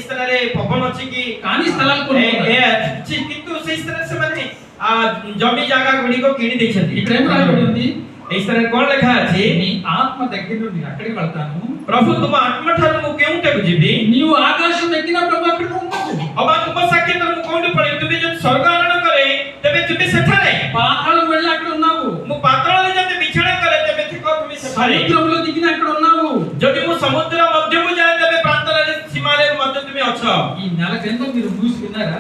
ସ୍ଥାନରେ ପବନ ଅଛି କି కానీ స్థలాలు ଏ- కొనుక్కున్నారు. ଏ- କିନ୍ତୁ ସେଇ ସ୍ଥାନରେ ସେମାନେ ଜମି ଜାଗା ଗୁଡ଼ିକ କିଣି ଦେଇଛନ୍ତି। ఇక్కడ ఏం రాయబడి ఉంది? ଏଇ ସ୍ଥାନରେ କଣ ଲେଖା ଅଛି? నీ ఆత్మ దగ్గర నుండి అక్కడికి వెళ్తాను, ପ୍ରଭୁ ତୁମ ଆତ୍ମା ଠାରୁ ମୁଁ କେଉଁଠାକୁ ଯିବି? నీవు ఆకాశం ఎక్కిన ప్రభు అక్కడ ఉంటావు. ଅବା ତୁମ ସାକ୍ଷାତରେ ମୁଁ କୋଉଠି ପଳେଇବି? ତୁମେ ଯଦି ସ୍ୱର୍ଗ ଆରୋହଣ କରେ ତେବେ ତୁମେ ସେଠାରେ। పాతాళం వెళ్ళి అక్కడ ఉన్నావు, ମୁଁ ପାତାଳରେ ଯଦି ବିଛଣା କରେ ତେବେ ଥିବ ତୁମେ ସେଠାରେ। సముద్రంలో దిగిన అక్కడ ఉన్నావు. ଯଦି ମୁଁ ସମୁଦ୍ର ମଧ୍ୟକୁ ଯାଏ ତେବେ ପ୍ରାନ୍ତରରେ ସୀମାରେ ମଧ୍ୟ ତୁମେ ଅଛ। ఈ నెల క్రితం మీరు న్యూస్ విన్నారా?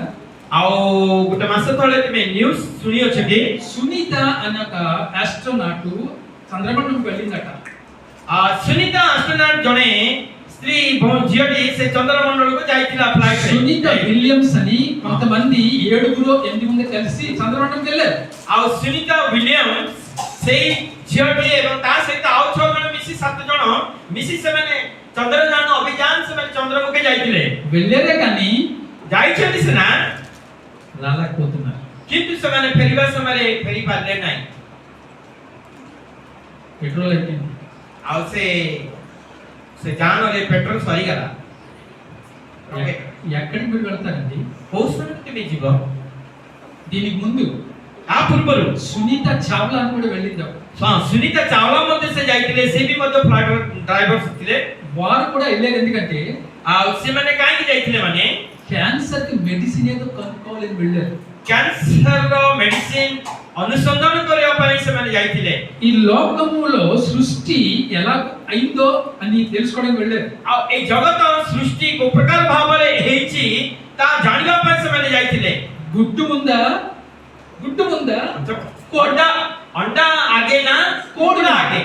ଆଉ ଗୋଟେ ମାସ ତଳେ ତୁମେ ନ୍ୟୁଜ୍ ଶୁଣିଅଛ କି? సునీత అనే ఒక ఆస్ట్రోనాట్ చంద్రమండలం వెళ్ళిందట. ସୁନିତା ଆଷ୍ଟ୍ରୋନାଟ୍ ଜଣେ ସ୍ତ୍ରୀ ଝିଅଟି ସେ ଚନ୍ଦ୍ରମଣ୍ଡଳକୁ ଯାଇଥିଲା ଫ୍ଲାଇଟ୍ ରେ। సునీత విలియమ్స్ అని కొంతమంది 7-8 కలిసి చంద్రమండలంకి వెళ్ళారు. ଆଉ ସୁନିତା ୱିଲିୟମ୍ସ ସେଇ ଝିଅଟି ଏବଂ ତା ସହିତ ଆଉ 6 ଜଣ ମିଶି 7 ଜଣ ମିଶି ସେମାନେ ଚନ୍ଦ୍ରଯାନ ଅଭିଯାନ ସେମାନେ ଚନ୍ଦ୍ରମୁଖୀ ଯାଇଥିଲେ। వెళ్ళారే కానీ ଯାଇଛନ୍ତି ସିନା రాలేకపోతున్నారు. କିନ୍ତୁ ସେମାନେ ଫେରିବା ସମୟରେ ଫେରି ପାରିଲେ ନାହିଁ। పెట్రోల్ అయిపోయింది. ଆଉ ସେ ଯାନରେ ପେଟ୍ରୋଲ ସରିଗଲା। ఎక్కడికి మీరు వెళ్తారండి? କୋଉ ସ୍ଥାନକୁ ତୁମେ ଯିବ? దీనికి ముందు ଆ ପୂର୍ବରୁ సునీత చావ్లా అని కూడా వెళ్ళింది. ସୁନିତା ଚାୱଲା ମଧ୍ୟ ସେ ଯାଇଥିଲେ, ସେ ବି ମଧ୍ୟ ଫ୍ଲାଇଟ୍ ଡ୍ରାଇଭର ଥିଲେ। వారు కూడా వెళ్ళారు. ఎందుకంటే ଆଉ ସେମାନେ କାହିଁକି ଯାଇଥିଲେ ମାନେ క్యాన్సర్ కి మెడిసిన్ ఏదో కనుక్కోవాలని వెళ్ళారు. କ୍ୟାନ୍ସରର ମେଡିସିନ ଅନୁସନ୍ଧାନ କରିବା ପାଇଁ ସେମାନେ ଯାଇଥିଲେ। ఈ లోకములో సృష్టి ఎలా అయిందో అని తెలుసుకోవడానికి వెళ్ళారు. ଆଉ এই ଜଗତ ସୃଷ୍ଟି କୋଉ ପ୍ରକାର ଭାବରେ ହେଇଛି ତା ଜାଣିବା ପାଇଁ ସେମାନେ ଯାଇଥିଲେ। గుడ్డు ముందా ଅଣ୍ଡା ଅଣ୍ଡା ଆଗେ ନା କୋଡା ଆଗେ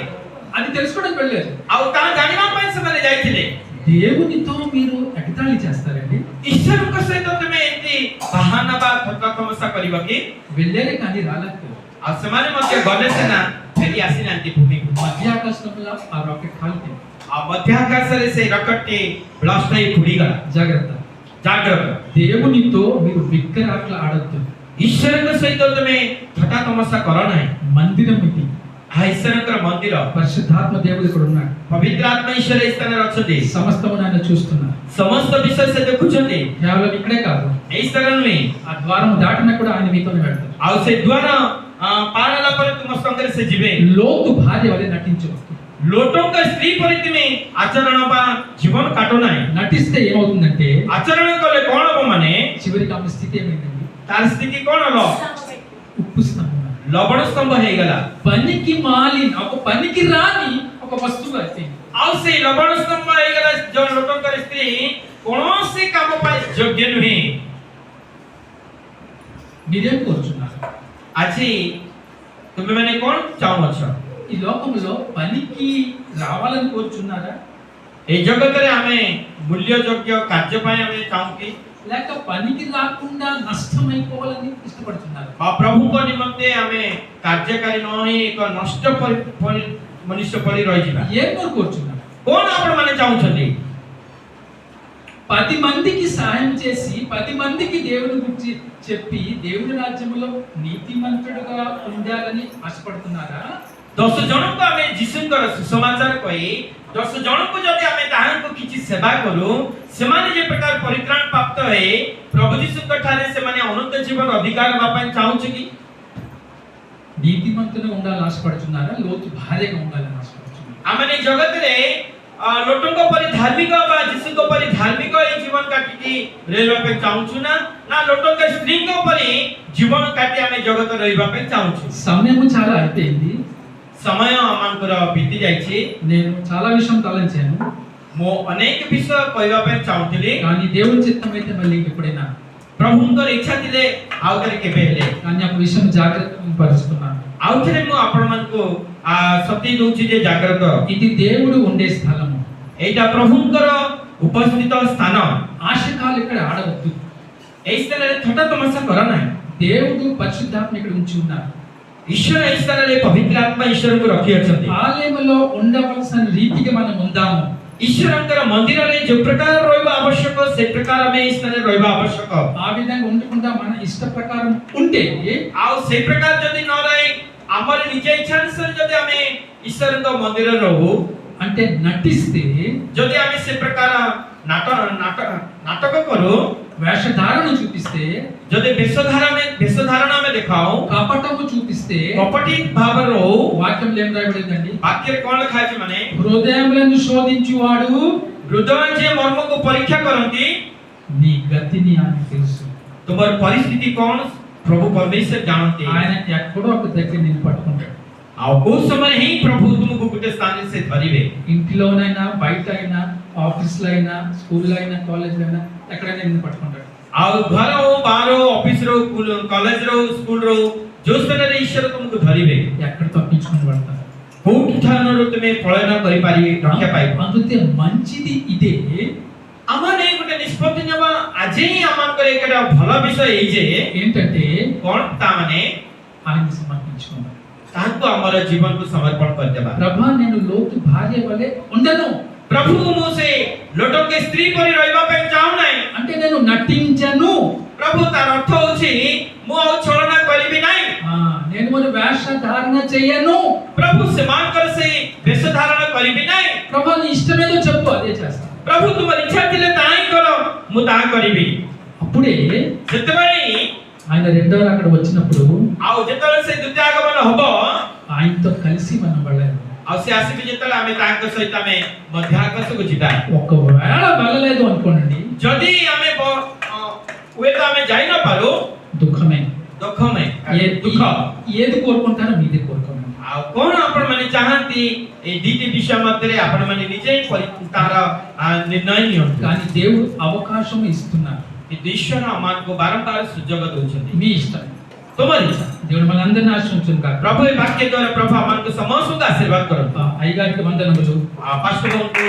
అది తెలుసుకోవడానికి వెళ్ళారు. ଆଉ ତା ଜାଣିବା ପାଇଁ ସେମାନେ ଯାଇଥିଲେ। దేవునితో మీరు ఎగతాళి చేస్తారండి? ଈଶ୍ୱରଙ୍କ ସହିତ ତୁମେ ଏମିତି ବାହାନା ବା ଥଟ୍ଟା ତମସା କରିବ କି? వెళ్ళారే కానీ రాలేకపోయారు. ଆଉ ସେମାନେ ମଧ୍ୟ ଗଲେ ସିନା ଫେରି ଆସିନାହାନ୍ତି ଭୂମିକୁ। మధ్యాకాశంలో ఆ రాకెట్ కాలిపోయింది. ଆଉ ମଧ୍ୟାକାଶରେ ସେଇ ରକେଟଟି ବ୍ଲାଷ୍ଟ ହେଇ ପୋଡ଼ିଗଲା। జాగ్రత్త. ଜାଗ୍ରତ। దేవునితో మీరు విగ్రహాలు ఆడొద్దు. ଈଶ୍ୱରଙ୍କ ସହିତ ତୁମେ ଥଟ୍ଟା ତମସା କର ନାହିଁ। మందిరం ఇది. ଈଶ୍ୱରଙ୍କର ମନ୍ଦିର, పరిశుద్ధాత్మ దేవుడు ఇక్కడ ఉన్నాడు. ପବିତ୍ର ଆତ୍ମା ଈଶ୍ୱର ଏହି ସ୍ଥାନରେ ଅଛନ୍ତି। సమస్తము ఆయన చూస్తున్నారు. ସମସ୍ତ ବିଷୟ ସେ ଦେଖୁଛନ୍ତି। కేవలం ఇక్కడే కాదు, ଏହି ସ୍ଥାନ ନୁହେଁ, ఆ ద్వారం దాటినా కూడా ఆయన మీతోనే వెళ్తారు. ଆଉ ସେ ଦ୍ୱାର ପାର ହେଲା ପରେ ତୁମ ସଙ୍ଗରେ ସେ ଯିବେ। లోతు భార్య వలె నటించవద్దు. ଲୋଟଙ୍କ ସ୍ତ୍ରୀ ପରି ତୁମେ ଆଚରଣ ବା ଜୀବନ କାଟ ନାହିଁ। నటిస్తే ఏమవుతుందంటే ଆଚରଣ କଲେ କଣ ହବ ମାନେ చివరికి ఆమె స్థితి ఏమైందండి? ତାର ସ୍ଥିତି କଣ ହବ? ఉప్పు స్తంభం. ଲବଣ ସ୍ତମ୍ଭ ହେଇଗଲା। పనికి మాలిన ఒక పనికి రాని ఒక వస్తువు అయిపోయింది. ଆଉ ସେଇ ଲବଣ ସ୍ତମ୍ଭ ହେଇଗଲା। ଯୋଉ ଲୋକଙ୍କର ସ୍ତ୍ରୀ କୌଣସି କାମ ପାଇଁ ଯୋଗ୍ୟ ନୁହେଁ। మీరేం కోరుచున్నారు? ଆଜି ତୁମେ ମାନେ କଣ ଚାହୁଁଅଛ? ఈ లోకంలో పనికి రావాలని కోరుచున్నారా? এই জগତରେ ଆମେ ମୂଲ୍ୟ ଯୋଗ୍ୟ କାର୍ଯ୍ୟ ପାଇଁ ଆମେ ଚାହୁଁ କି లేక పనికి రాకుండా నష్టమైపోవాలని ఇష్టపడుతున్నారు? ବା ପ୍ରଭୁଙ୍କ ନିମନ୍ତେ ଆମେ କାର୍ଯ୍ୟକାରୀ ନ ହୋଇ ଏକ ନଷ୍ଟ ମନୁଷ୍ୟ ପରି ରହିଯିବା? ఏం కోరుచున్నారు? କଣ ଆପଣ ମାନେ ଚାହୁଁଛନ୍ତି? 10 మందికి సహాయం చేసి 10 మందికి దేవుని గురించి చెప్పి దేవుని రాజ్యంలో నీతిమంతుడుగా ఉండాలని ఆశపడుతున్నారా? 10 ଜଣଙ୍କୁ ଆମେ ଯୀଶୁଙ୍କର ସୁସମାଚାର କହି 10 ଜଣଙ୍କୁ ଯଦି ଆମେ ତାହାଙ୍କୁ କିଛି ସେବା କରୁ, ସେମାନେ ଯେ ପ୍ରକାର ପରିତ୍ରାଣ ପ୍ରାପ୍ତ ହୋଇ ପ୍ରଭୁ ଯୀଶୁଙ୍କ ଠାରେ ସେମାନେ ଅନନ୍ତ ଜୀବନ ଅଧିକାର ହେବା ପାଇଁ ଚାହୁଁଛୁ କି? నీతిమంతులుగా ఉండాలని ఆశపడుతున్నారా? లోతు భార్యగా ఉండాలని ఆశపడుతున్నారా? ଆମେ ଏ ଜଗତରେ ଲୋକଙ୍କ ପରି ଧାର୍ମିକ ବା ଯୀଶୁଙ୍କ ପରି ଧାର୍ମିକ ଏଇ ଜୀବନ କାଟିକି ରହିବା ପାଇଁ ଚାହୁଁଛୁ ନା ଲୋକଙ୍କ ସ୍ତ୍ରୀଙ୍କ ପରି ଜୀବନ କାଟି ଆମେ ଜଗତ ରହିବା ପାଇଁ ଚାହୁଁଛୁ? సమయం చాలా అయిపోయింది. ସମୟ ଆମଙ୍କର ବିତି ଯାଇଛି। నేను చాలా విషయం తలంచాను, ମୁଁ ଅନେକ ବିଷୟ କହିବା ପାଇଁ ଚାହୁଁଥିଲି, కానీ దేవుని చిత్తం అయితే మళ్ళీ ఎప్పుడైనా ପ୍ରଭୁଙ୍କର ଇଚ୍ଛା ଥିଲେ ଆଉ ଥରେ କେବେ ହେଲେ కానీ ఆ విషయం జాగ్రత్త పరుస్తున్నాను. ଆଉ ଥରେ ମୁଁ ଆପଣମାନଙ୍କୁ ସତେଇ ଦଉଛି ଯେ ଜାଗ୍ରତ, ఇది దేవుడు ఉండే స్థలము. ଏଇଟା ପ୍ରଭୁଙ୍କର ଉପସ୍ଥିତ ସ୍ଥାନ। ఆశకాలు ఇక్కడ ఆడవద్దు. এই ସ୍ଥାନରେ ଥଟ୍ଟା ତମସା କର ନାହିଁ। దేవుడు పరిశుద్ధాత్మ ఇక్కడ ఉంచి ఉన్నారు. ଈଶ୍ୱର ଏହି ସ୍ଥାନରେ ପବିତ୍ର ଆତ୍ମା ଈଶ୍ୱରଙ୍କୁ ରଖି ଅଛନ୍ତି। ఆలయంలో ఉండవలసిన రీతిగా మనం ఉందాము. ଈଶ୍ୱରଙ୍କର ମନ୍ଦିରରେ ଯୋଉ ପ୍ରକାର ରହିବା ଆବଶ୍ୟକ ସେ ପ୍ରକାର ଆମେ ଏହି ସ୍ଥାନରେ ରହିବା ଆବଶ୍ୟକ। ఆ విధంగా ఉండకుండా మన ఇష్ట ప్రకారం ఉంటే ଆଉ ସେଇ ପ୍ରକାର ଯଦି ନ ରହି ଆମର ନିଜ ଇଚ୍ଛା ଅନୁସାରେ ଯଦି ଆମେ ଈଶ୍ୱରଙ୍କ ମନ୍ଦିରରେ ରହୁ, అంటే నటిస్తే ଯଦି ଆମେ ସେ ପ୍ରକାର ନାଟକ କରୁ వేషధారణ చూపిస్తే ଯଦି ବେଶଧାରଣ ଆମେ ଦେଖାଉ కపటము చూపిస్తే କପଟି ଭାବରେ ରହୁ వాక్యంలో ఏం రాయబడిందండి? ବାକ୍ୟରେ କଣ ଲେଖା ଅଛି ମାନେ హృదయములను శోధించువాడు ହୃଦୟ ଯେ ମର୍ମକୁ ପରୀକ୍ଷା କରନ୍ତି నీ గతిని ఆయన తెలుసు. ତୁମର ପରିସ୍ଥିତି କଣ ପ୍ରଭୁ ପରମେଶ୍ୱର ଜାଣନ୍ତି ఆయన ఎక్కడో ఒక దగ్గర నేను పట్టుకుంటాడు. ଆଉ କୋଉ ସମୟରେ ହିଁ ପ୍ରଭୁ ତୁମକୁ ଗୋଟେ ସ୍ଥାନରେ ସେ ଧରିବେ ఇంటిలోనైనా బయట అయినా ఆఫీస్లో అయినా స్కూల్లో అయినా కాలేజ్లో అయినా ఎక్కడైనా నిన్ను పట్టుకుంటాడు. ଆଉ ଘର ହଉ ବାହାର ହଉ ଅଫିସ ର କଲେଜ ର ସ୍କୁଲ ର ଯୋଉ ସ୍ଥାନରେ ଈଶ୍ୱର ତୁମକୁ ଧରିବେ ఎక్కడ తప్పించుకుని పడతారు. କୋଉଠି ଠାରୁ ତୁମେ ପଳାୟନ କରିପାରିବେ ରକ୍ଷା ପାଇବ అందుకే మంచిది ఇదే. ଆମମାନେ ଗୋଟେ ନିଷ୍ପତ୍ତି ନେବା ଆଜି ହିଁ ଆମମାନଙ୍କର ଏଇଟା ଭଲ ବିଷୟ ଏଇ ଯେ ఏంటంటే କଣ ତା ମାନେ ఆయన్ని సమర్పించుకున్నాం. ତାହାକୁ ଆମର ଜୀବନକୁ ସମର୍ପଣ କରିଦେବା ప్రభా నేను లోతు భార్య వలె ఉండను ପ୍ରଭୁ ମୁଁ ସେ ଲୋଟକେ ସ୍ତ୍ରୀ ପରି ରହିବା ପାଇଁ ଚାହୁଁନାହିଁ అంటే నేను నటించను. ପ୍ରଭୁ ତାର ଅର୍ଥ ହଉଛି ମୁଁ ଆଉ ଛଳନା କରିବି ନାହିଁ నేను మన వేషధారణ చెయ్యను. ପ୍ରଭୁ ସେମାନଙ୍କର ସେଇ ବେଶ ଧାରଣ କରିବି ନାହିଁ ప్రభా నీ ఇష్టమేదో చెప్పు అదే చేస్తాను. ପ୍ରଭୁ ତୁମର ଇଚ୍ଛା ଥିଲେ ତାହା ହିଁ କର ମୁଁ ତାହା କରିବି అప్పుడే ସେଥିପାଇଁ ఆయన రెండో అక్కడ వచ్చినప్పుడు ଆଉ ଯେତେବେଳେ ସେ ଦ୍ୱିତୀୟ ଆଗମନ ହବ ఆయనతో కలిసి మనం వెళ్ళాలి. ଆଉ ସେ ଆସିବେ ଯେତେବେଳେ ଆମେ ତାଙ୍କ ସହିତ ଆମେ ମଧ୍ୟ ଆକାଶକୁ ଯିବା ఒకవేళ వెళ్ళలేదు అనుకోండి ଯଦି ଆମେ ହୁଏତ ଆମେ ଯାଇ ନ ପାରୁ దుఃఖమే. ଦୁଃଖମୟ ଦୁଃଖ ఏది కోరుకుంటారో మీదే కోరుకోండి. ଆଉ କଣ ଆପଣ ମାନେ ଚାହାନ୍ତି ଏଇ ଦୁଇଟି ବିଷୟ ମଧ୍ୟରେ ଆପଣ ମାନେ ନିଜେ ତାର ନିର୍ଣ୍ଣୟ ନିଅନ୍ତୁ కానీ దేవుడు అవకాశం ఇస్తున్నారు. କିନ୍ତୁ ଈଶ୍ୱର ଆମକୁ ବାରମ୍ବାର ସୁଯୋଗ ଦଉଛନ୍ତି మీ ఇష్టం. ତୁମର ଇଚ୍ଛା దేవుడు మనందరినీ ఆశీర్వదించును గాక. ପ୍ରଭୁ ଏ ବାକ୍ୟ ଦ୍ୱାରା ପ୍ରଭୁ ଆମକୁ ସମସ୍ତଙ୍କୁ ଆଶୀର୍ବାଦ କରନ୍ତୁ అయ్యగారికి వందనములు. ପାର୍ଶ୍ୱବଙ୍କୁ